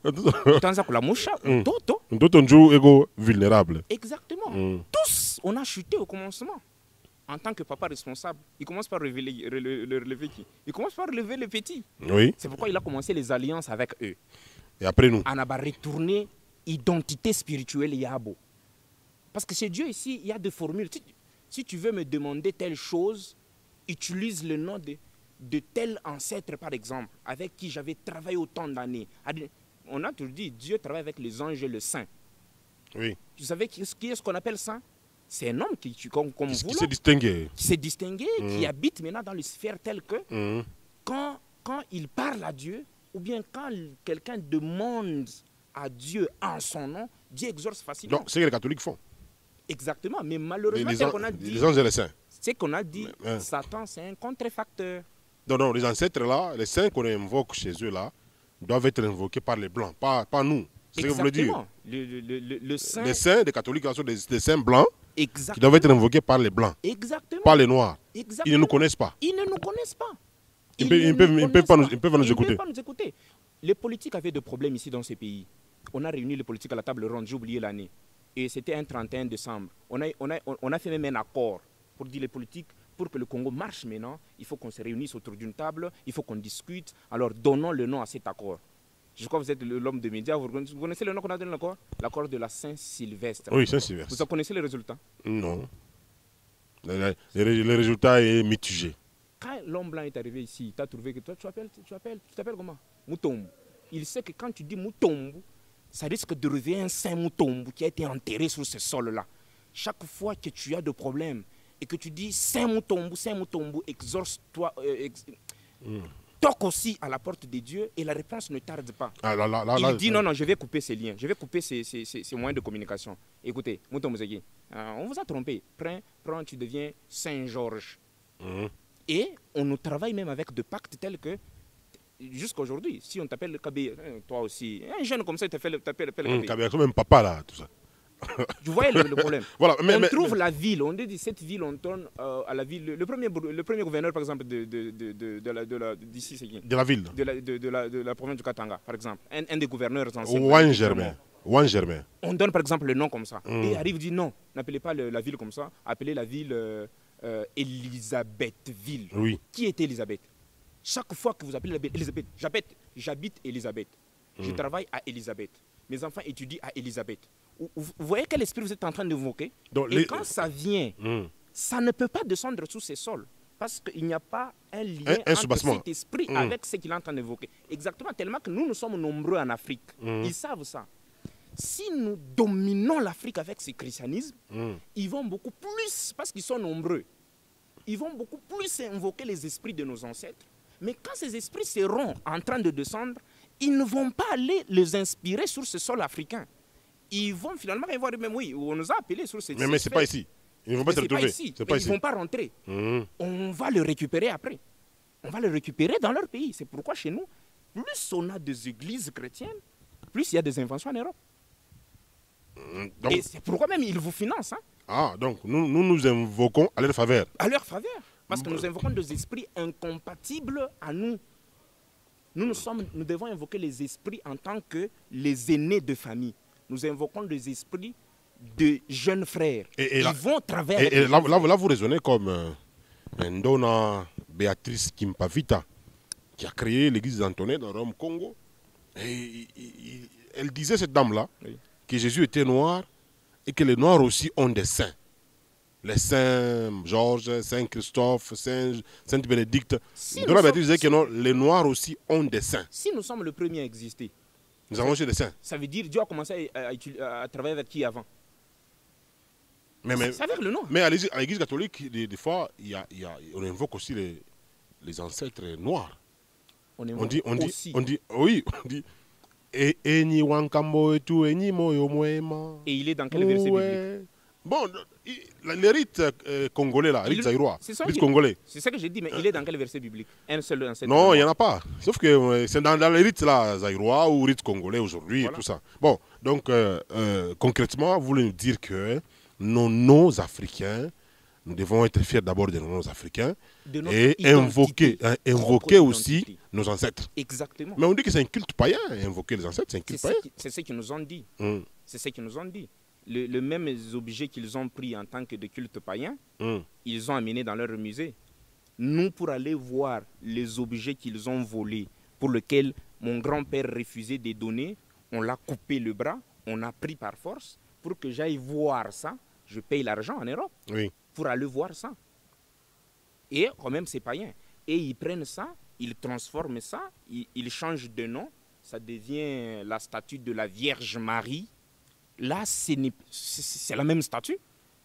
Utanza kulamusha mtoto. Mtoto njoo ego vulnérable. Exactement. Tous, on a chuté au commencement. En tant que papa responsable, il commence par relever qui? Il commence par relever les petits. Oui. C'est pourquoi il a commencé les alliances avec eux. Et après nous. On a retourné identité spirituelle Yabo. Parce que chez Dieu ici, il y a des formules. Si tu veux me demander telle chose, utilise le nom de tel ancêtre, par exemple, avec qui j'avais travaillé autant d'années. On a toujours dit, Dieu travaille avec les anges et le saint. Oui. Vous savez qui est-ce qu'on appelle saint? C'est un homme qui s'est distingué. Qui s'est distingué, qui habite maintenant dans les sphères telles que quand il parle à Dieu, ou bien quand quelqu'un demande à Dieu en son nom, Dieu exauce facilement. Donc, c'est ce que les catholiques font. Exactement, mais malheureusement, les anges et les saints. C'est qu'on a dit, Satan, c'est un contrefacteur. Non, les ancêtres là, les saints qu'on invoque chez eux là, doivent être invoqués par les blancs, pas nous. C'est ce que vous voulez dire. Le saint... Les saints des catholiques sont des saints blancs. Exactement. Qui doivent être invoqués par les blancs. Exactement. Pas les noirs. Exactement. Ils ne nous connaissent pas. Ils ne nous connaissent pas. Ils ne peuvent pas nous écouter. Ils ne peuvent pas nous écouter. Les politiques avaient des problèmes ici dans ces pays. On a réuni les politiques à la table ronde, j'ai oublié l'année. Et c'était un 31 décembre. On a fait même un accord pour dire les politiques, pour que le Congo marche maintenant, il faut qu'on se réunisse autour d'une table, il faut qu'on discute. Alors donnons le nom à cet accord. Je crois que vous êtes l'homme de médias. Vous connaissez le nom qu'on a donné l'accord? L'accord de la Saint-Sylvestre. Oui, Saint-Sylvestre. Vous connaissez les résultats? Non. Le résultat est mitigé. Quand l'homme blanc est arrivé ici, tu as trouvé que toi, tu t'appelles comment? Moutombo. Il sait que quand tu dis Moutombo, ça risque de revenir un saint Moutombo qui a été enterré sur ce sol-là. Chaque fois que tu as des problèmes et que tu dis Saint Moutombo, exorce-toi, toque aussi à la porte de Dieu et la réponse ne tarde pas. Il dit non, je vais couper ces liens, je vais couper ces moyens de communication. Écoutez, Moutombo Zeki, on vous a trompé. Prends, tu deviens Saint Georges. Et on nous travaille même avec des pactes tels que, jusqu'à aujourd'hui, si on t'appelle Kabé, toi aussi, un jeune comme ça, t'appelle Kabé. C'est même papa là, tout ça. Vous voyez le problème. Voilà, on trouve la ville, on dit cette ville, on tourne à la ville. Le premier gouverneur, par exemple, d'ici, c'est qui? De la ville. De la province du Katanga, par exemple. Un des gouverneurs anciens. Juan Germain. On donne par exemple le nom comme ça. Et arrive dit non, n'appelez pas la ville comme ça, appelez la ville Elisabethville. Oui. Qui est Elisabeth? Chaque fois que vous appelez Elisabeth, j'habite Elisabeth. Je travaille à Elisabeth. Mes enfants étudient à Elisabeth. Vous voyez quel esprit vous êtes en train d'évoquer? Et quand ça vient, ça ne peut pas descendre sous ces sols. Parce qu'il n'y a pas un lien entre cet esprit avec ce qu'il est en train d'évoquer. Exactement, tellement que nous sommes nombreux en Afrique. Ils savent ça. Si nous dominons l'Afrique avec ce christianisme, ils vont beaucoup plus, parce qu'ils sont nombreux, ils vont beaucoup plus invoquer les esprits de nos ancêtres. Mais quand ces esprits seront en train de descendre, ils ne vont pas aller les inspirer sur ce sol africain. Ils vont finalement voir, même oui, on nous a appelés sur cette mais ce n'est pas ici. Ils ne vont pas se retrouver. Ils ne vont pas rentrer. On va le récupérer après. On va le récupérer dans leur pays. C'est pourquoi chez nous, plus on a des églises chrétiennes, plus il y a des inventions en Europe. Donc, et c'est pourquoi même ils vous financent. Hein. Ah, donc nous invoquons à leur faveur. À leur faveur. Parce que nous invoquons des esprits incompatibles à nous. Nous devons invoquer les esprits en tant que les aînés de famille. Nous invoquons des esprits de jeunes frères. Ils vont travailler avec là, vous raisonnez comme Ndona Béatrice Kimpavita, qui a créé l'église d'Antonin dans Rome, Congo. Et elle disait, cette dame-là, que Jésus était noir et que les noirs aussi ont des saints. Les saints Georges, saint Christophe, sainte Bénédicte. Ndona Béatrice disait que non, les noirs aussi ont des saints. Si nous sommes le premier à exister, nous avons aussi des saints. Ça veut dire Dieu a commencé à travailler avec qui avant? C'est avec le nom. Mais à l'église catholique, des fois, on invoque aussi les ancêtres noirs. On dit, oui, on dit. Et il est dans quel verset biblique? Bon, les rites congolais là, rites zaïrois, rites congolais. C'est ça que j'ai dit, mais il est dans quel verset biblique? Un seul ancêtre? Non, il n'y en a pas. Sauf que c'est dans les rites là, zaïrois ou rites congolais aujourd'hui, voilà. Et tout ça. Bon, donc concrètement, vous voulez nous dire que nos Africains, nous devons être fiers d'abord de nos Africains et invoquer aussi nos ancêtres. Exactement. Mais on dit que c'est un culte païen, invoquer les ancêtres, c'est un culte païen. C'est ce qu'ils nous ont dit. C'est ce qu'ils nous ont dit. Le même objet qu'ils ont pris en tant que de culte païen, ils ont amené dans leur musée. Nous, pour aller voir les objets qu'ils ont volés, pour lesquels mon grand-père refusait de donner, on l'a coupé le bras, on a pris par force pour que j'aille voir ça. Je paye l'argent en Europe pour aller voir ça. Et quand même, c'est païen. Et ils prennent ça, ils transforment ça, ils changent de nom. Ça devient la statue de la Vierge Marie. Là, c'est la même statue.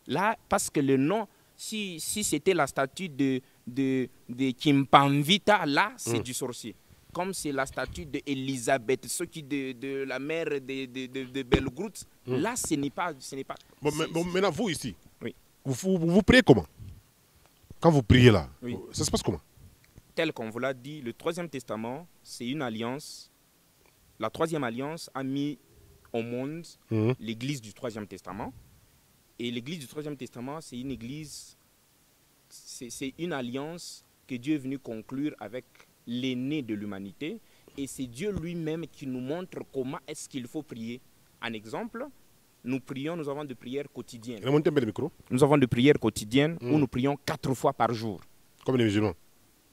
Là, parce que le nom, si c'était la statue de Kimpamvita, là, c'est du sorcier. Comme c'est la statue d'Elisabeth, de la mère de Belgrout, là, ce n'est pas... Bon, maintenant, vous ici, oui. vous priez comment? Quand vous priez là, ça se passe comment? Tel qu'on vous l'a dit, le Troisième Testament, c'est une alliance. La Troisième Alliance a mis au monde l'Église du Troisième Testament. Et l'Église du Troisième Testament, c'est une église, c'est une alliance que Dieu est venu conclure avec l'aîné de l'humanité. Et c'est Dieu lui-même qui nous montre comment est-ce qu'il faut prier. Un exemple, nous prions, nous avons des prières quotidiennes. Remontez un peu le micro. Nous avons des prières quotidiennes où nous prions 4 fois par jour. Comme les musulmans.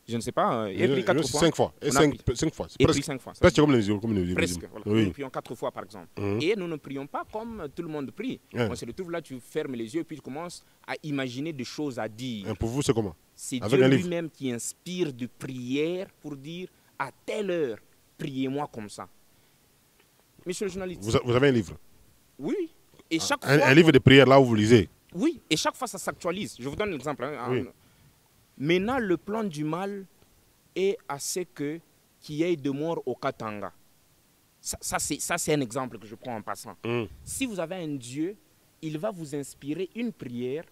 Je ne sais pas, et puis 4 fois. 5 fois. Et 5 fois. Et puis 5 fois. Presque comme les musulmans. Presque, voilà. Oui. Nous prions 4 fois par exemple. Et nous ne prions pas comme tout le monde prie. On se retrouve là, tu fermes les yeux et puis tu commences à imaginer des choses à dire. Et pour vous, c'est comment? C'est Dieu lui-même qui inspire de prières pour dire à telle heure, priez-moi comme ça. Monsieur le journaliste. Vous avez un livre? Oui. Et chaque fois, un livre de prière là où vous lisez? Oui, et chaque fois ça s'actualise. Je vous donne l'exemple. Oui. Maintenant, le plan du mal est à ce qu'il y ait de morts au Katanga. Ça c'est un exemple que je prends en passant. Si vous avez un Dieu, il va vous inspirer une prière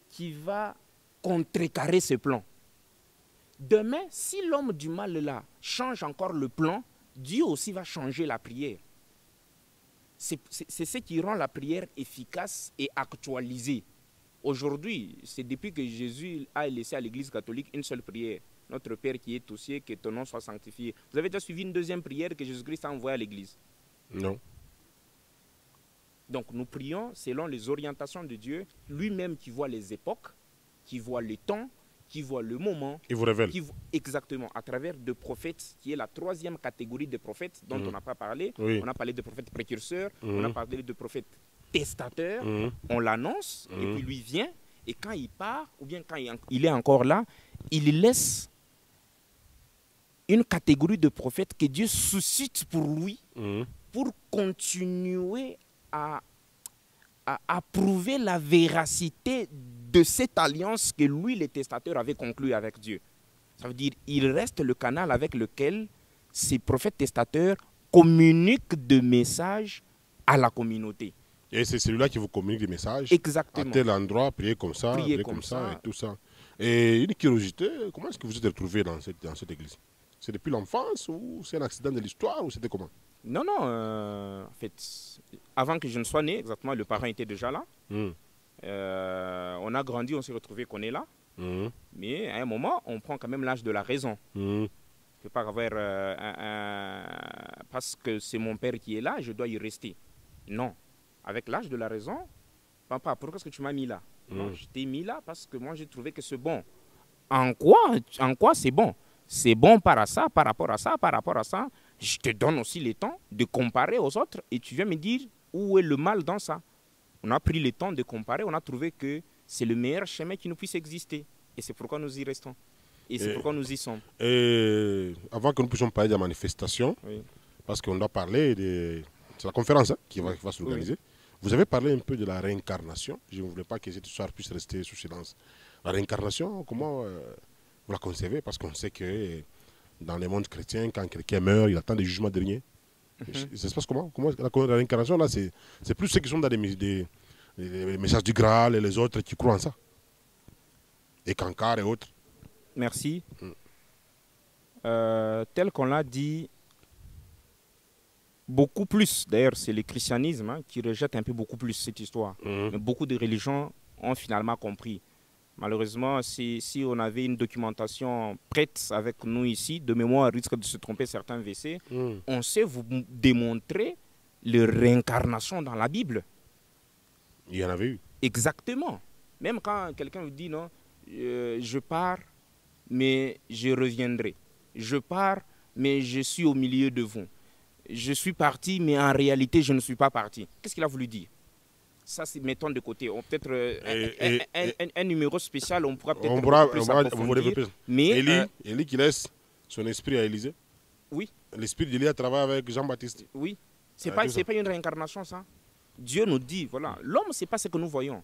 qui va contrecarrer ce plan. Demain, si l'homme du mal là change encore le plan, Dieu aussi va changer la prière. C'est ce qui rend la prière efficace et actualisée. Aujourd'hui, c'est depuis que Jésus a laissé à l'Église catholique une seule prière. Notre Père qui est aux cieux, que ton nom soit sanctifié. Vous avez déjà suivi une deuxième prière que Jésus-Christ a envoyée à l'Église? Non. Donc nous prions selon les orientations de Dieu, lui-même qui voit les époques, qui voit le temps, qui voit le moment. Il vous révèle. Exactement, à travers des prophètes, qui est la troisième catégorie de prophètes dont on n'a pas parlé. On a parlé de prophètes précurseurs, on a parlé de prophètes testateur, on l'annonce, et puis lui vient, et quand il part, ou bien quand il est encore là, il laisse une catégorie de prophètes que Dieu suscite pour lui, pour continuer à prouver la véracité de cette alliance que lui, le testateur, avait conclue avec Dieu. Ça veut dire qu'il reste le canal avec lequel ces prophètes testateurs communiquent des messages à la communauté. Et c'est celui-là qui vous communique des messages. Exactement. À tel endroit, priez comme ça, priez comme ça, et tout ça. Et une curiosité, comment est-ce que vous êtes retrouvé dans cette église? C'est depuis l'enfance ou c'est un accident de l'histoire ou c'était comment? Non, non. En fait, avant que je ne sois né, exactement, le parent était déjà là. On a grandi, on s'est retrouvé qu'on est là. Mais à un moment, on prend quand même l'âge de la raison. Je ne peux pas avoir parce que c'est mon père qui est là, je dois y rester. Non. Avec l'âge de la raison, papa, pourquoi est-ce que tu m'as mis là? Non, je t'ai mis là parce que moi j'ai trouvé que c'est bon. En quoi c'est bon? C'est bon par rapport à ça, par rapport à ça. Je te donne aussi le temps de comparer aux autres et tu viens me dire où est le mal dans ça. On a pris le temps de comparer, on a trouvé que c'est le meilleur chemin qui nous puisse exister. Et c'est pourquoi nous y restons. Et c'est pourquoi nous y sommes. Et avant que nous puissions parler de la manifestation, parce qu'on doit parler de... C'est la conférence qui va s'organiser. Vous avez parlé un peu de la réincarnation. Je ne voulais pas que cette histoire puisse rester sous silence. La réincarnation, comment vous la concevez? Parce qu'on sait que dans les mondes chrétiens, quand quelqu'un meurt, il attend des jugements derniers. Ça se passe comment la réincarnation, là, c'est plus ceux qui sont dans des messages du Graal et les autres qui croient en ça. Et Kankar et autres. Merci. Tel qu'on l'a dit, beaucoup plus, d'ailleurs c'est le christianisme qui rejette un peu beaucoup plus cette histoire. Mais beaucoup de religions ont finalement compris. Malheureusement, si on avait une documentation prête avec nous ici, de mémoire risque de se tromper certains versets, on sait vous démontrer la réincarnation dans la Bible. Il y en avait eu. Exactement. Même quand quelqu'un vous dit non, je pars, mais je reviendrai. Je pars, mais je suis au milieu de vous. je suis parti, mais en réalité, je ne suis pas parti. Qu'est-ce qu'il a voulu dire? Ça, c'est mettons de côté. Peut-être un numéro spécial, on pourra peut-être plus approfondir. Mais Élie qui laisse son esprit à Élysée. Oui. L'esprit d'Élie a travaillé avec Jean-Baptiste. Oui. C'est pas une réincarnation, ça. Dieu nous dit, voilà, l'homme, c'est pas ce que nous voyons.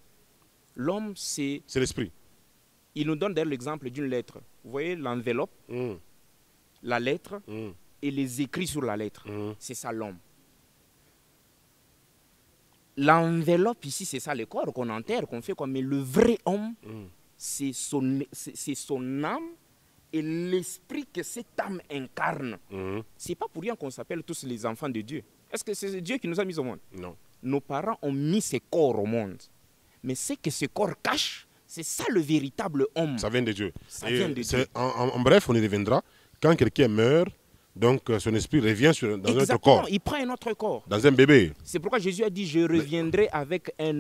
L'homme, c'est l'esprit. Il nous donne d'ailleurs l'exemple d'une lettre. Vous voyez l'enveloppe, la lettre et les écrits sur la lettre. C'est ça l'homme. L'enveloppe ici, c'est ça le corps qu'on enterre, qu'on fait quoi. Mais le vrai homme, c'est son âme et l'esprit que cette âme incarne. C'est pas pour rien qu'on s'appelle tous les enfants de Dieu. Est-ce que c'est Dieu qui nous a mis au monde? Non. Nos parents ont mis ces corps au monde. Mais ce que ce corps cache, c'est ça le véritable homme. Ça vient de Dieu. Ça vient de Dieu. En bref, on y reviendra. Quand quelqu'un meurt, donc son esprit revient dans un autre corps. Il prend un autre corps. Dans un bébé. C'est pourquoi Jésus a dit, je reviendrai avec un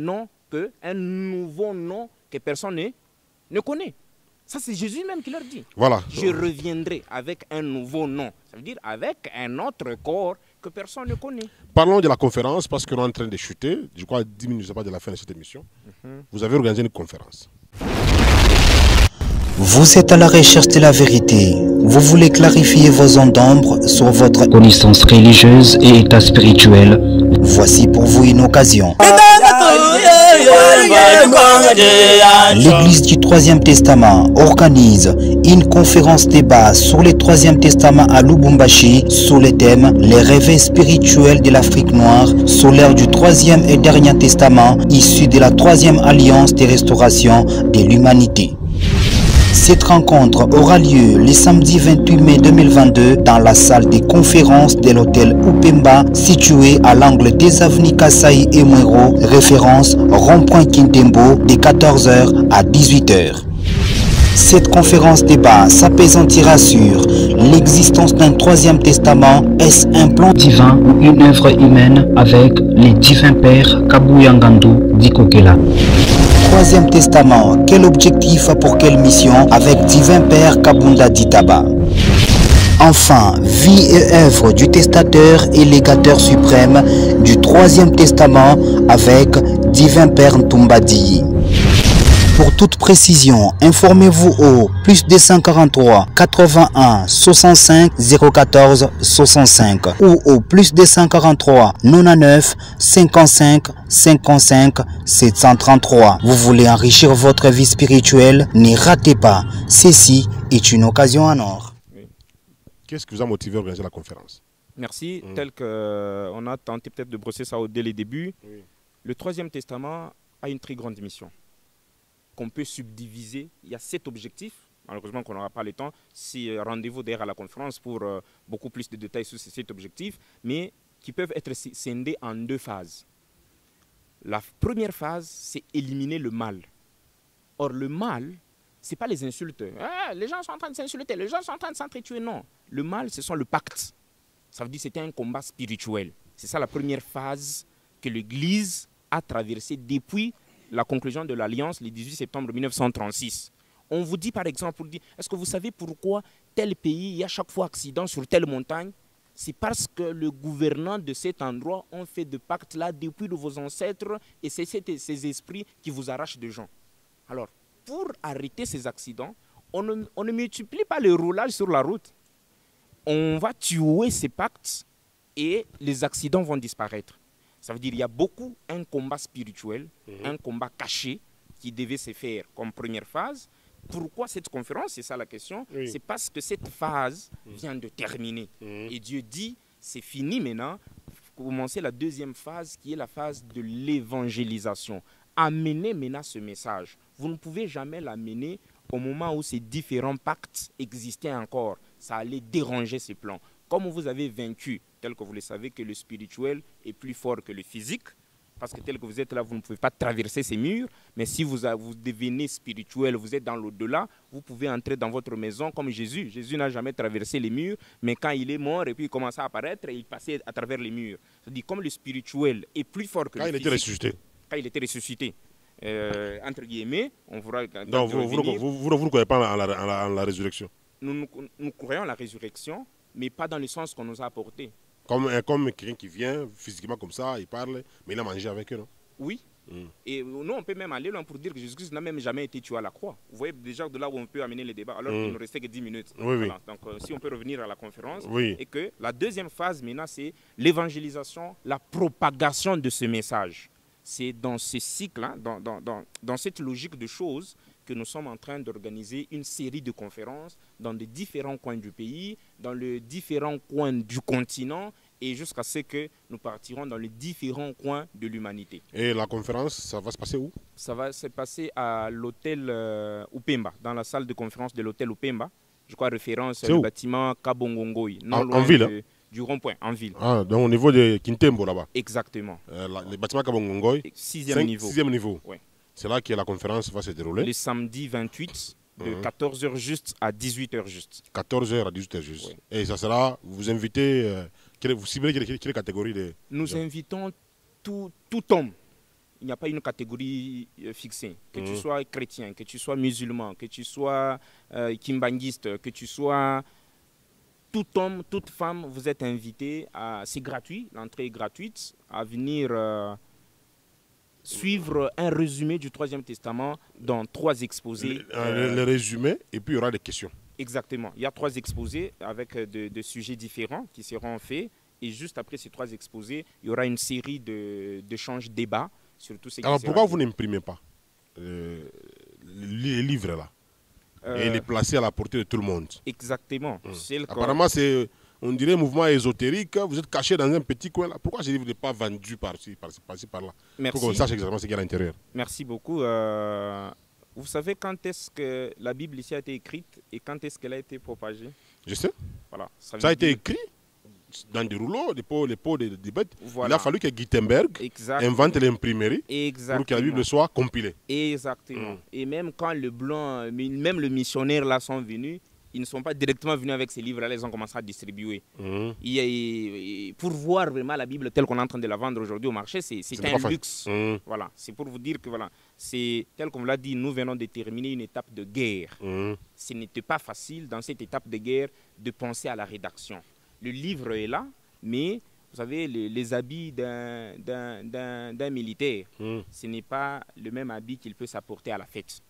nouveau nom que personne ne connaît. Ça, c'est Jésus même qui leur dit. Voilà. Je reviendrai avec un nouveau nom. Ça veut dire avec un autre corps que personne ne connaît. Parlons de la conférence parce qu'on est en train de chuter. Je crois 10 minutes, je ne sais pas, de la fin de cette émission. Vous avez organisé une conférence. Vous êtes à la recherche de la vérité. Vous voulez clarifier vos zones d'ombre sur votre connaissance religieuse et état spirituel. Voici pour vous une occasion. L'Église du Troisième Testament organise une conférence débat sur le Troisième Testament à Lubumbashi sous le thème « Les réveils spirituels de l'Afrique noire sur l'ère du Troisième et Dernier Testament issu de la Troisième Alliance de restauration de l'humanité ». Cette rencontre aura lieu le samedi 28 mai 2022 dans la salle des conférences de l'hôtel Upemba situé à l'angle des avenues Kasaï et Mwero, référence rond-point Kintembo de 14h à 18h. Cette conférence débat s'appesantira sur l'existence d'un troisième testament. Est-ce un plan divin ou une œuvre humaine avec les divins pères Kabuyangandou d'Ikokela? Troisième testament, quel objectif pour quelle mission avec divin père Kabunda Ditaba? Enfin, vie et œuvre du testateur et légateur suprême du Troisième Testament avec divin père Ntumbadiyi. Pour toute précision, informez-vous au plus 243 81 65 014 65 ou au plus 243 99 55 55 733. Vous voulez enrichir votre vie spirituelle? Ne ratez pas. Ceci est une occasion en or. Qu'est-ce qui vous a motivé à organiser la conférence? Merci. Tel qu'on a tenté peut-être de brosser ça dès les débuts, le Troisième Testament a une très grande mission qu'on peut subdiviser. Il y a 7 objectifs. Malheureusement qu'on n'aura pas le temps. Si rendez-vous d'ailleurs à la conférence pour beaucoup plus de détails sur ces 7 objectifs, mais qui peuvent être scindés en 2 phases. La première phase, c'est éliminer le mal. Or, le mal, ce n'est pas les insultes. Ah, les gens sont en train de s'insulter, les gens sont en train de s'entretuer. Non. Le mal, ce sont le pacte. Ça veut dire que c'était un combat spirituel. C'est ça la première phase que l'Église a traversée depuis la conclusion de l'Alliance le 18 septembre 1936. On vous dit par exemple, est-ce que vous savez pourquoi tel pays, il y a chaque fois accident sur telle montagne? C'est parce que le gouvernant de cet endroit ont fait de pacte là depuis de vos ancêtres et c'est ces esprits qui vous arrachent des gens. Alors, pour arrêter ces accidents, on ne multiplie pas le roulage sur la route. On va tuer ces pactes et les accidents vont disparaître. Ça veut dire qu'il y a beaucoup un combat spirituel, un combat caché qui devait se faire comme première phase. Pourquoi cette conférence? C'est ça la question. C'est parce que cette phase vient de terminer. Et Dieu dit, c'est fini maintenant. Commencer la deuxième phase qui est la phase de l'évangélisation. Amener maintenant ce message. Vous ne pouvez jamais l'amener au moment où ces différents pactes existaient encore. Ça allait déranger ces plans. Comme vous avez vaincu, tel que vous le savez, que le spirituel est plus fort que le physique, parce que tel que vous êtes là, vous ne pouvez pas traverser ces murs, mais si vous devenez spirituel, vous êtes dans l'au-delà, vous pouvez entrer dans votre maison comme Jésus. Jésus n'a jamais traversé les murs, mais quand il est mort et puis il commençait à apparaître, il passait à travers les murs. C'est-à-dire comme le spirituel est plus fort que le physique. Quand il était ressuscité. Entre guillemets, on verra... Donc vous ne croyez pas en la résurrection? Nous croyons en la résurrection, mais pas dans le sens qu'on nous a apporté. Comme quelqu'un qui vient physiquement comme ça, il parle, mais il a mangé avec eux, non? Oui. Et nous, on peut même aller loin pour dire que Jésus-Christ n'a même jamais été tué à la croix. Vous voyez déjà de là où on peut amener les débats, alors qu'il ne restait que 10 minutes. Oui, voilà. Donc, si on peut revenir à la conférence, oui. Et que la deuxième phase, maintenant, c'est l'évangélisation, la propagation de ce message. C'est dans ce cycle, hein, dans cette logique de choses, que nous sommes en train d'organiser une série de conférences dans les différents coins du pays, dans les différents coins du continent, et jusqu'à ce que nous partirons dans les différents coins de l'humanité. Et la conférence, ça va se passer où? Ça va se passer à l'hôtel Upemba, dans la salle de conférence de l'hôtel Upemba. Je crois référence au bâtiment Kabongongoi, non loin en ville, du rond-point, en ville. Ah, donc au niveau de Kintembo là-bas. Exactement. Le bâtiment Kabongongoi, 6e niveau. 6e niveau. Ouais. C'est là que la conférence va se dérouler. Le samedi 28, de 14h juste à 18h juste. 14h à 18h juste. Oui. Et ça sera, vous invitez, vous ciblez quelle catégorie de... Nous invitons tout homme. Il n'y a pas une catégorie fixée. Que tu sois chrétien, que tu sois musulman, que tu sois kimbanguiste, que tu sois... Tout homme, toute femme, vous êtes invité, c'est gratuit, l'entrée est gratuite, à venir suivre un résumé du Troisième Testament dans 3 exposés. Le résumé, et puis il y aura des questions. Exactement. Il y a 3 exposés avec de sujets différents qui seront faits. Et juste après ces 3 exposés, il y aura une série d'échanges, débats sur tout ce qui Alors pourquoi sera... vous n'imprimez pas les livres là et les placer à la portée de tout le monde? Exactement. Apparemment, c'est, on dirait, un mouvement ésotérique. Vous êtes caché dans un petit coin là. Pourquoi ces livres ne sont pas vendus par-ci, par-là? Merci. Pour qu'on sache exactement ce qu'il y a à l'intérieur. Merci beaucoup. Vous savez quand est-ce que la Bible ici a été écrite et quand est-ce qu'elle a été propagée? Je sais. Voilà. Ça a été écrit dans des rouleaux, les pots de bêtes. Voilà. Il a fallu que Gutenberg invente l'imprimerie pour que la Bible soit compilée. Exactement. Et même quand même le missionnaire là sont venus, ils ne sont pas directement venus avec ces livres-là, ils ont commencé à distribuer. Pour voir vraiment la Bible telle qu'on est en train de la vendre aujourd'hui au marché, c'est un luxe. Voilà. C'est pour vous dire que voilà, c'est tel qu'on l'a dit, nous venons de terminer une étape de guerre. Ce n'était pas facile dans cette étape de guerre de penser à la rédaction. Le livre est là, mais vous savez, les habits d'un militaire, ce n'est pas le même habit qu'il peut s'apporter à la fête.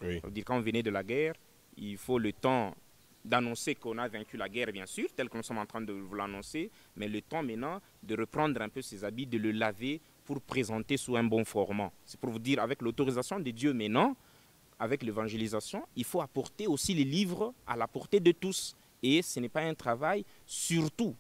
Oui. Ça veut dire quand on venait de la guerre, il faut le temps d'annoncer qu'on a vaincu la guerre, bien sûr, tel que nous sommes en train de vous l'annoncer, mais le temps maintenant de reprendre un peu ses habits, de le laver pour présenter sous un bon format. C'est pour vous dire, avec l'autorisation de Dieu maintenant, avec l'évangélisation, il faut apporter aussi les livres à la portée de tous. Et ce n'est pas un travail, surtout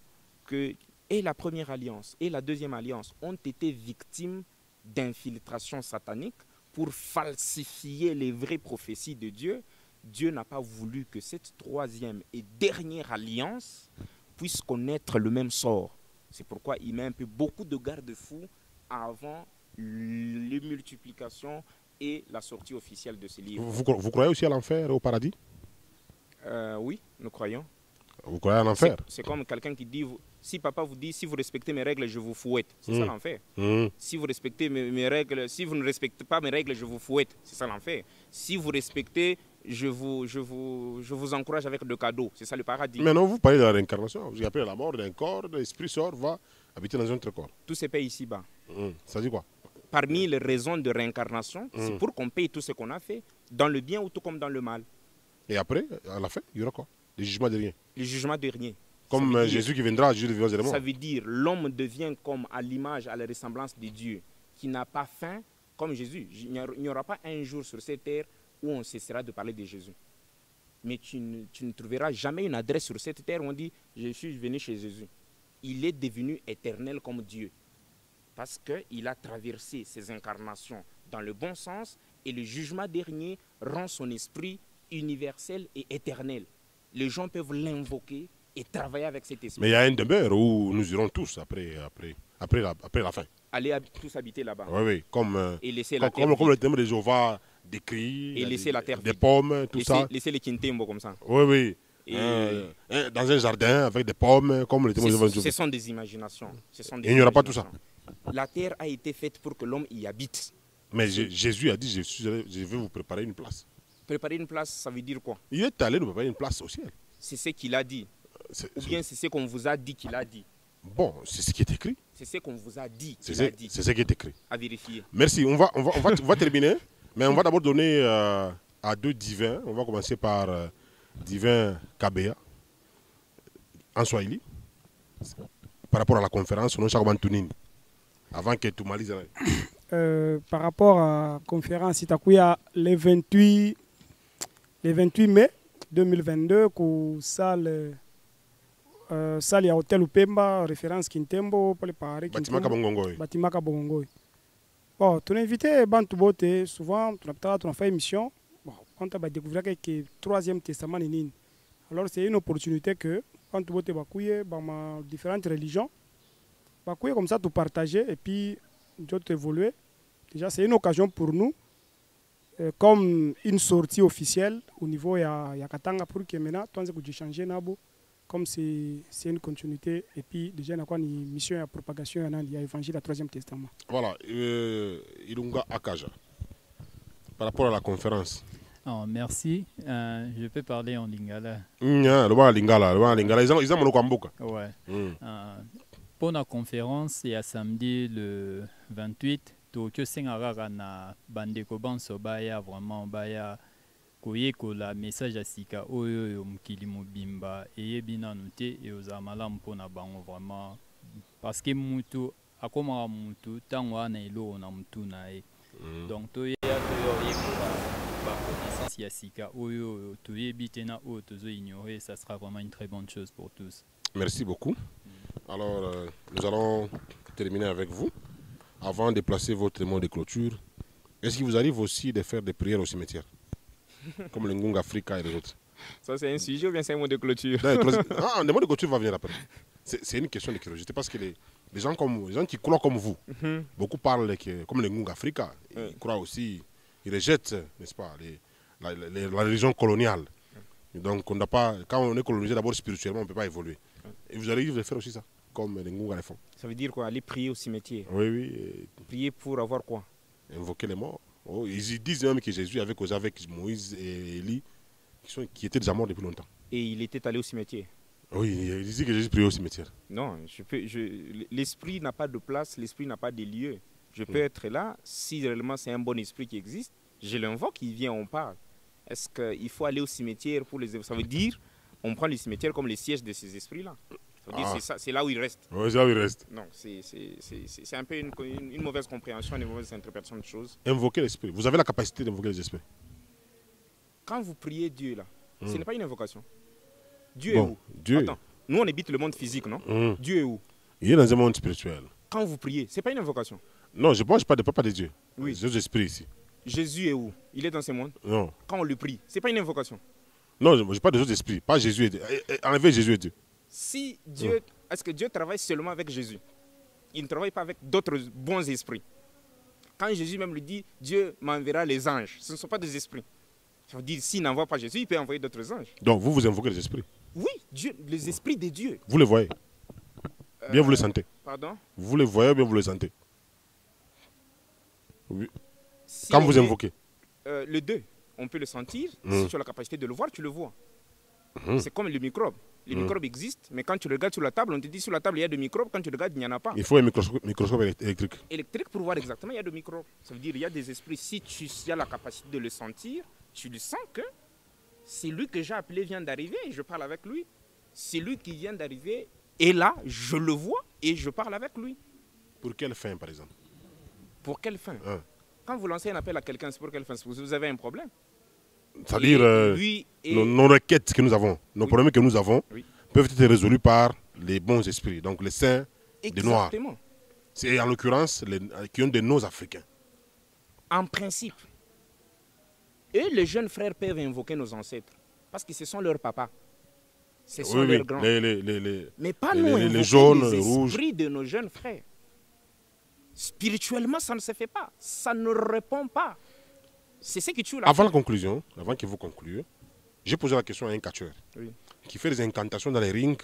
que et la première alliance et la deuxième alliance ont été victimes d'infiltration satanique pour falsifier les vraies prophéties de Dieu. Dieu n'a pas voulu que cette troisième et dernière alliance puisse connaître le même sort. C'est pourquoi il met un peu beaucoup de garde-fous avant les multiplications et la sortie officielle de ces livres. Vous croyez aussi à l'enfer et au paradis? Oui, nous croyons. Vous croyez à l'enfer? C'est comme quelqu'un qui dit, si papa vous dit, si vous respectez mes règles, je vous fouette. C'est ça l'enfer. Si vous respectez mes règles, si vous ne respectez pas mes règles, je vous fouette. C'est ça l'enfer. Si vous respectez, je vous encourage avec de cadeaux. C'est ça le paradis. Mais non, vous parlez de la réincarnation. Vous appelez la mort d'un corps, l'esprit sort, va habiter dans un autre corps. Tout se paye ici-bas. Ça dit quoi? Parmi les raisons de réincarnation, c'est pour qu'on paye tout ce qu'on a fait, dans le bien ou tout comme dans le mal. Et après, à la fin, il y aura quoi? Le jugement de rien. Le jugement de rien. Comme Jésus qui viendra à juger les vivants et les morts. Ça veut dire l'homme devient comme à l'image, à la ressemblance de Dieu, qui n'a pas faim comme Jésus. Il n'y aura pas un jour sur cette terre où on cessera de parler de Jésus. Mais tu ne trouveras jamais une adresse sur cette terre où on dit « Je suis venu chez Jésus ». Il est devenu éternel comme Dieu. Parce qu'il a traversé ses incarnations dans le bon sens et le jugement dernier rend son esprit universel et éternel. Les gens peuvent l'invoquer et travailler avec cet esprit. Mais il y a une demeure où nous irons tous après la fin. Allez tous habiter là-bas. Oui, comme, et laisser comme le thème de Jéhovah décrit. Et laisser la terre des pommes, tout ça. Laisser les Kintembo comme ça. Oui. Dans un jardin avec des pommes, comme le thème de Jéhovah. Ce sont des imaginations. Et il n'y aura pas tout ça. La terre a été faite pour que l'homme y habite. Mais Jésus a dit, je vais vous préparer une place. Préparer une place, ça veut dire quoi? Il est allé nous préparer une place au ciel. C'est ce qu'il a dit. Ou bien c'est ce qu'on vous a dit qu'il a dit. Bon, c'est ce qui est écrit. C'est ce qu'on vous a dit. C'est ce qui est écrit. À vérifier. Merci. On va terminer. Mais on va d'abord donner à deux divins. On va commencer par divin Kabea, en Swahili, par rapport à la conférence. Avant que tu m'alises. Par rapport à la conférence, Itakuya le 28 mai 2022, pour salle ya Hotel Upemba, référence Kintembo, pour les paris. Batimaka Bongongoy. Batimaka Bongongoy. Bon, tu as invité Bantu Bote, souvent, tu as fait émission. Bon, on t'a découvert que le troisième testament est nini. Alors, c'est une opportunité que Bantu Bote bakouye dans différentes religions. Bakouye comme ça, tout partager et puis d'autres évoluer. Déjà, c'est une occasion pour nous, comme une sortie officielle au niveau de Katanga pour que maintenant, tu aies changer nabo. Comme c'est une continuité, et puis déjà, il y a une mission de propagation, il y a l'évangile du troisième testament. Voilà, Ilunga Akaja, par rapport à la conférence. Oh, merci, je peux parler en lingala. Lingala, ils ont Monokamboka. Ouais. Pour la conférence, il y a samedi le 28, Tokyo Sengaraga na Bandeko Banso Baya, vraiment Baya. La message à Sika oyo mukili mobimba et bina noté et aux amalam pona bango vraiment parce que mutu akoma mutu tango na ilo na mutu na e donc to ya to yo ba connaissance ya Sika oyo to yebitena o to zo ignorer, ça sera vraiment une très bonne chose pour tous. Merci beaucoup. Alors nous allons terminer avec vous avant de placer votre mot de clôture. Est-ce qu'il vous arrive aussi de faire des prières au cimetière? Comme le Ngunga Africa et les autres. Ça, c'est un sujet ou bien c'est un mot de clôture? Le mot de clôture va venir après. C'est une question de curiosité parce que les gens qui croient comme vous, beaucoup parlent comme le Ngunga Africa. Ils croient aussi, ils rejettent, n'est-ce pas, la religion coloniale. Donc, on n'a pas, quand on est colonisé d'abord spirituellement, on ne peut pas évoluer. Et vous arrivez à faire aussi ça, comme les Ngunga le font. Ça veut dire quoi? Aller prier au cimetière? Oui, oui. Prier pour avoir quoi? Invoquer les morts. Oh, ils disent même que Jésus avec Moïse et Élie, qui étaient déjà morts depuis longtemps. Et il était allé au cimetière? Oui, ils disent que Jésus priait au cimetière. Non, l'esprit n'a pas de place, l'esprit n'a pas de lieu. Je peux être là, si réellement c'est un bon esprit qui existe, je l'invoque, il vient, on parle. Est-ce qu'il faut aller au cimetière pour les... Ça veut dire, on prend le cimetière comme le siège de ces esprits-là. C'est là où il reste. Oui, c'est là où il reste. Non, c'est un peu une mauvaise compréhension, une mauvaise interprétation de choses. Invoquer l'esprit. Vous avez la capacité d'invoquer les esprits. Quand vous priez Dieu, là, ce n'est pas une invocation. Dieu est où? Dieu. Attends, nous on habite le monde physique, non? Dieu est où? Il est dans un monde spirituel. Quand vous priez, ce n'est pas une invocation. Non, je ne parle pas de Dieu. Oui. Des esprits ici. Jésus est où? Il est dans ce monde? Non. Quand on le prie, ce n'est pas une invocation. Non, je parle des autres esprits. Pas Jésus. Enlevez Jésus et Dieu. Si Dieu, est-ce que Dieu travaille seulement avec Jésus? Il ne travaille pas avec d'autres bons esprits. Quand Jésus même lui dit, Dieu m'enverra les anges, ce ne sont pas des esprits. Ça veut dire, s'il n'envoie pas Jésus, il peut envoyer d'autres anges. Donc vous invoquez les esprits? Oui, Dieu, les esprits de Dieu. Vous les voyez? Bien vous les sentez? Pardon? Vous les voyez ou bien vous les sentez? Oui. Si quand vous invoquez? Le 2, on peut le sentir. Si tu as la capacité de le voir, tu le vois. C'est comme le microbe. Les microbes existent, mais quand tu regardes sur la table, on te dit sur la table il y a des microbes, quand tu regardes il n'y en a pas. Il faut un microscope électrique. Électrique pour voir exactement, il y a des microbes. Ça veut dire qu'il y a des esprits, si tu as la capacité de le sentir, tu le sens que c'est lui que j'ai appelé vient d'arriver et je parle avec lui. C'est lui qui vient d'arriver et là, je le vois et je parle avec lui. Pour quelle fin par exemple? Pour quelle fin? Quand vous lancez un appel à quelqu'un, c'est pour quelle fin? Vous avez un problème? C'est-à-dire, nos requêtes que nous avons, nos problèmes que nous avons, peuvent être résolus par les bons esprits, donc les saints des noirs. C'est en l'occurrence qui ont des noms africains. En principe. Et les jeunes frères peuvent invoquer nos ancêtres, parce que ce sont leurs papas. Ce sont leurs grands. Mais pas nous invoquer les jaunes, les esprits de nos jeunes frères. Spirituellement, ça ne se fait pas. Ça ne répond pas. C'est ce qui tue la Avant la conclusion, avant que vous concluiez, j'ai posé la question à un catcheur qui fait des incantations dans les rings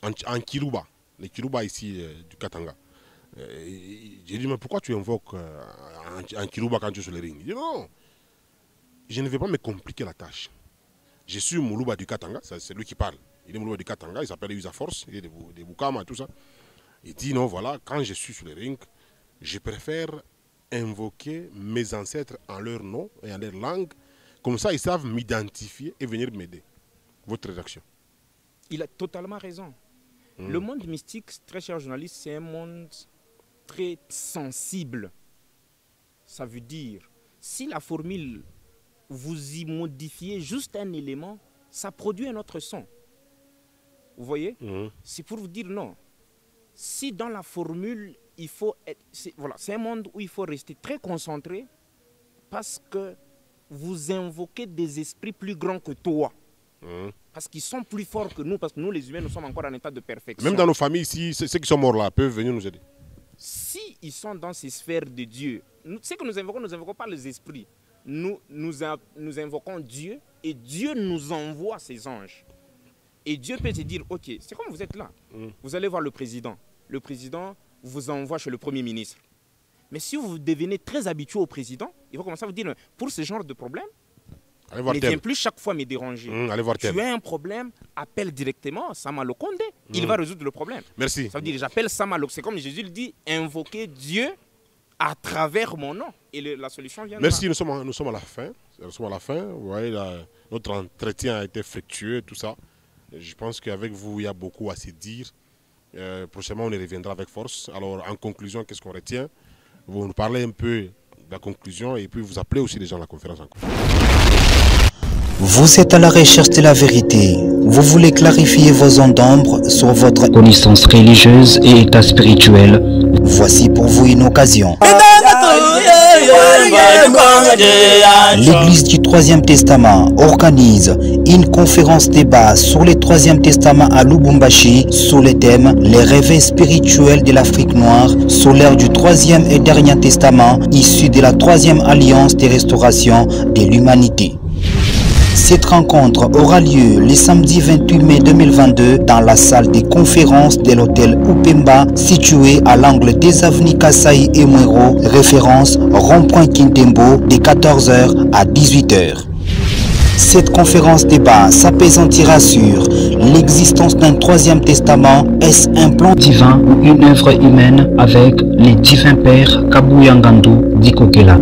en Kiluba, les Kiluba ici du Katanga. J'ai dit, mais pourquoi tu invoques en Kiluba quand tu es sur les rings? Il dit, non, je ne vais pas me compliquer la tâche. Je suis Moulouba du Katanga, c'est lui qui parle. il est Moulouba de Katanga, il s'appelle Usa Force, il est de Bukama et tout ça. Il dit non, voilà, quand je suis sur le ring, je préfère invoquer mes ancêtres en leur nom et en leur langue. Comme ça, ils savent m'identifier et venir m'aider. Votre rédaction. Il a totalement raison. Le monde mystique, très cher journaliste, c'est un monde très sensible. Ça veut dire, si la formule, vous y modifiez juste un élément, ça produit un autre son. Vous voyez? C'est pour vous dire non. Si dans la formule, il faut être... Voilà, c'est un monde où il faut rester très concentré parce que vous invoquez des esprits plus grands que toi. Parce qu'ils sont plus forts que nous, parce que nous, les humains, nous sommes encore en état de perfection. Même dans nos familles, ici, ceux qui sont morts là peuvent venir nous aider. Si ils sont dans ces sphères de Dieu, ce que nous invoquons pas les esprits. Nous invoquons Dieu et Dieu nous envoie ses anges. Et Dieu peut te dire, ok, c'est comme vous êtes là. Vous allez voir le président. Le président vous envoie chez le Premier ministre. Mais si vous devenez très habitué au président, il va commencer à vous dire, pour ce genre de problème, ne viens plus chaque fois me déranger. Allez voir tu as un problème, appelle directement Sama Lokonde. Il va résoudre le problème. Merci. Ça veut dire, j'appelle Sama Lokonde. C'est comme Jésus le dit, invoquer Dieu à travers mon nom. Et la solution vient. Merci, nous sommes à la fin. Nous sommes à la fin. Vous voyez, notre entretien a été fructueux, tout ça. Je pense qu'avec vous, il y a beaucoup à se dire. Prochainement, on y reviendra avec force. Alors, en conclusion, qu'est-ce qu'on retient? Vous nous parlez un peu de la conclusion et puis vous appelez aussi les gens à la conférence encore. Vous êtes à la recherche de la vérité. Vous voulez clarifier vos ondes d'ombre sur votre connaissance religieuse et état spirituel. Voici pour vous une occasion. L'Église du Troisième Testament organise une conférence débat sur le Troisième Testament à Lubumbashi sur le thème « Les réveils spirituels de l'Afrique noire sur l'ère du Troisième et Dernier Testament issu de la Troisième Alliance de restauration de l'humanité ». Cette rencontre aura lieu le samedi 28 mai 2022 dans la salle des conférences de l'hôtel Upemba situé à l'angle des avenues Kasaï et Mwero, référence rond-point Kintembo de 14h à 18h. Cette conférence débat s'appesantira sur l'existence d'un troisième testament. Est-ce un plan divin ou une œuvre humaine avec les divins pères Kabuyangandou Dikokela?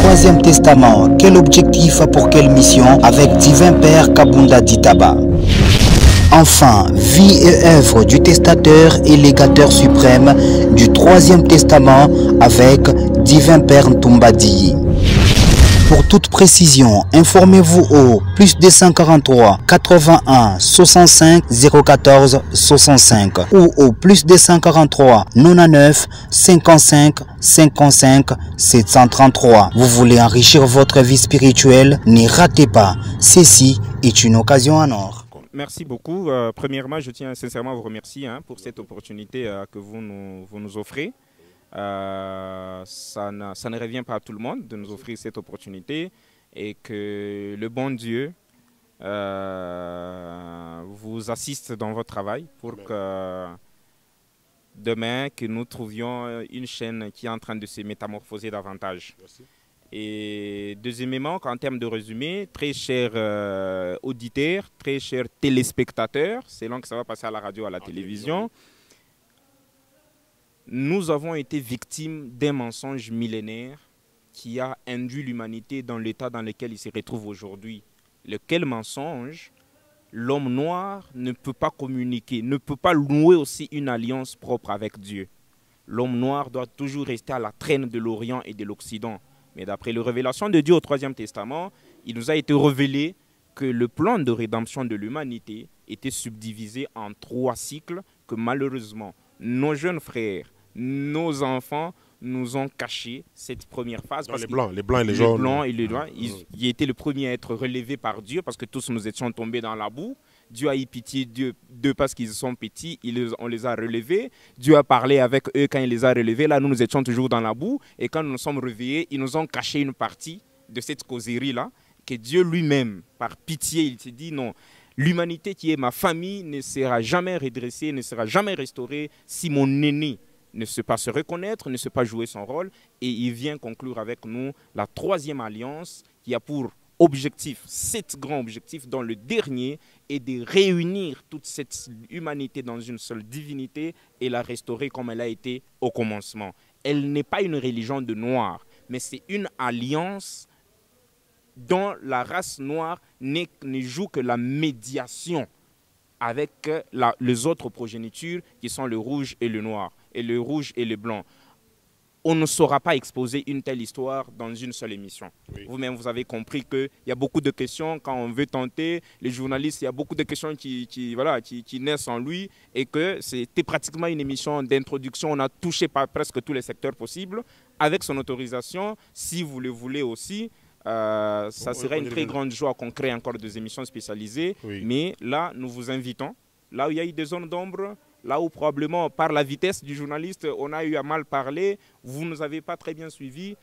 Troisième testament, quel objectif pour quelle mission avec divin père Kabunda Ditaba? Enfin, vie et œuvre du testateur et légateur suprême du Troisième Testament avec divin père Ntumbadiyi. Pour toute précision, informez-vous au plus 243 81 65 014 65 ou au plus 243 99 55 55 733. Vous voulez enrichir votre vie spirituelle? Ne ratez pas. Ceci est une occasion en or. Merci beaucoup. Premièrement, je tiens sincèrement à vous remercier pour cette opportunité que vous nous offrez. Ça ne revient pas à tout le monde de nous offrir cette opportunité et que le bon Dieu vous assiste dans votre travail pour que demain que nous trouvions une chaîne qui est en train de se métamorphoser davantage. Merci. Et deuxièmement, en termes de résumé, très chers auditeurs, très chers téléspectateurs, selon que ça va passer à la radio, à la télévision, nous avons été victimes d'un mensonge millénaire qui a induit l'humanité dans l'état dans lequel il se retrouve aujourd'hui. Lequel mensonge, l'homme noir ne peut pas communiquer, ne peut pas nouer aussi une alliance propre avec Dieu. L'homme noir doit toujours rester à la traîne de l'Orient et de l'Occident. Mais d'après les révélations de Dieu au Troisième Testament, il nous a été révélé que le plan de rédemption de l'humanité était subdivisé en 3 cycles que malheureusement, nos jeunes frères, nos enfants nous ont caché cette première phase. Non, les blancs et les jaunes. Les blancs et les noirs, ils étaient les premiers à être relevés par Dieu parce que tous nous étions tombés dans la boue. Dieu a eu pitié d'eux parce qu'ils sont petits, on les a relevés. Dieu a parlé avec eux quand il les a relevés. Là, nous étions toujours dans la boue. Et quand nous nous sommes réveillés, ils nous ont caché une partie de cette causerie-là. Que Dieu lui-même, par pitié, il s'est dit non. L'humanité qui est ma famille ne sera jamais redressée, ne sera jamais restaurée si mon aîné ne sait pas se reconnaître, ne sait pas jouer son rôle. Et il vient conclure avec nous la 3e alliance qui a pour objectifs, 7 grands objectifs, dont le dernier est de réunir toute cette humanité dans une seule divinité et la restaurer comme elle a été au commencement. Elle n'est pas une religion de noirs, mais c'est une alliance dont la race noire ne joue que la médiation avec les autres progénitures qui sont le rouge et le noir, et le rouge et le blanc. On ne saura pas exposer une telle histoire dans une seule émission. Oui. Vous-même, vous avez compris qu'il y a beaucoup de questions quand on veut tenter. Les journalistes, il y a beaucoup de questions qui naissent en lui et que c'était pratiquement une émission d'introduction. On a touché par presque tous les secteurs possibles. Avec son autorisation, si vous le voulez aussi, ça serait une très grande joie qu'on crée encore des émissions spécialisées. Oui. Mais là, nous vous invitons, là où il y a eu des zones d'ombre, là où probablement par la vitesse du journaliste, on a eu à mal parler, vous ne nous avez pas très bien suivis,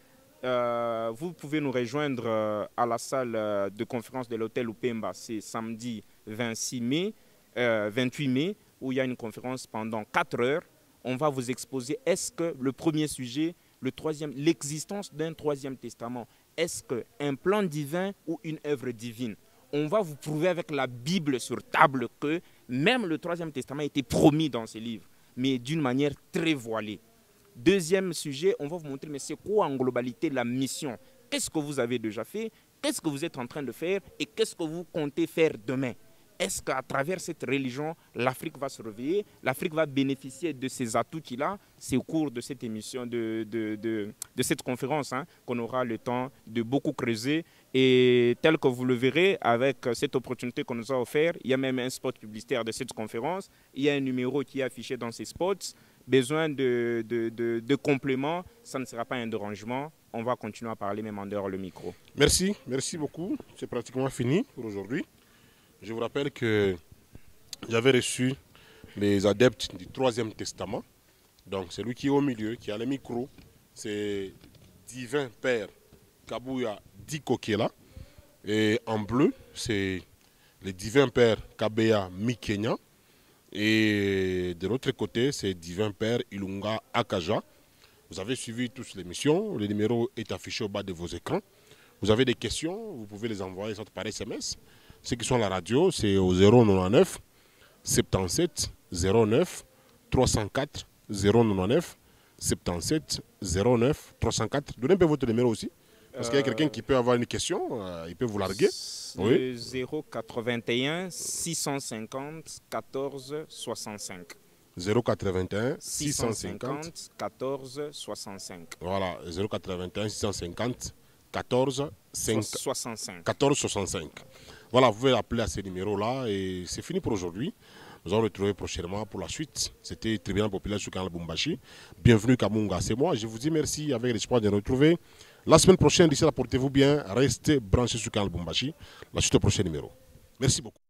vous pouvez nous rejoindre à la salle de conférence de l'hôtel Upemba, c'est samedi 28 mai, où il y a une conférence pendant 4 heures. On va vous exposer, est-ce que le premier sujet, l'existence d'un troisième testament, est-ce qu'un plan divin ou une œuvre divine? On va vous prouver avec la Bible sur table que même le troisième testament a été promis dans ces livres, mais d'une manière très voilée. Deuxième sujet, on va vous montrer mais c'est quoi en globalité la mission? Qu'est-ce que vous avez déjà fait? Qu'est-ce que vous êtes en train de faire? Et qu'est-ce que vous comptez faire demain? Est-ce qu'à travers cette religion, l'Afrique va se réveiller? L'Afrique va bénéficier de ces atouts qu'il a? C'est au cours de cette émission, de cette conférence, hein, qu'on aura le temps de beaucoup creuser. Et tel que vous le verrez, avec cette opportunité qu'on nous a offerte, il y a même un spot publicitaire de cette conférence. Il y a un numéro qui est affiché dans ces spots. Besoin de compléments, ça ne sera pas un dérangement. On va continuer à parler même en dehors le micro. Merci beaucoup. C'est pratiquement fini pour aujourd'hui. Je vous rappelle que j'avais reçu les adeptes du Troisième Testament. Donc, celui qui est au milieu, qui a le micro, c'est Divin Père Kabuya Dikokela. Et en bleu, c'est le Divin Père Kabeya Mikenya. Et de l'autre côté, c'est Divin Père Ilunga Akaja. Vous avez suivi tous l'émission. Le numéro est affiché au bas de vos écrans. Vous avez des questions, vous pouvez les envoyer par SMS. Ceux qui sont à la radio, c'est au 099 77 09 304 099 77 09 304. Donnez un peu votre numéro aussi. Parce qu'il y a quelqu'un qui peut avoir une question, il peut vous larguer. Oui. 081 650 14 65. 081 650 14 65. Voilà, 081 650 14 65. 14 65. Voilà, vous pouvez appeler à ce numéro-là et c'est fini pour aujourd'hui. Nous allons retrouver prochainement pour la suite. C'était Tribunal populaire sur Canal Lubumbashi. Bienvenue Kamunga, c'est moi. Je vous dis merci avec l'espoir de nous retrouver la semaine prochaine. D'ici là, portez-vous bien. Restez branchés sur Canal Lubumbashi. La suite au prochain numéro. Merci beaucoup.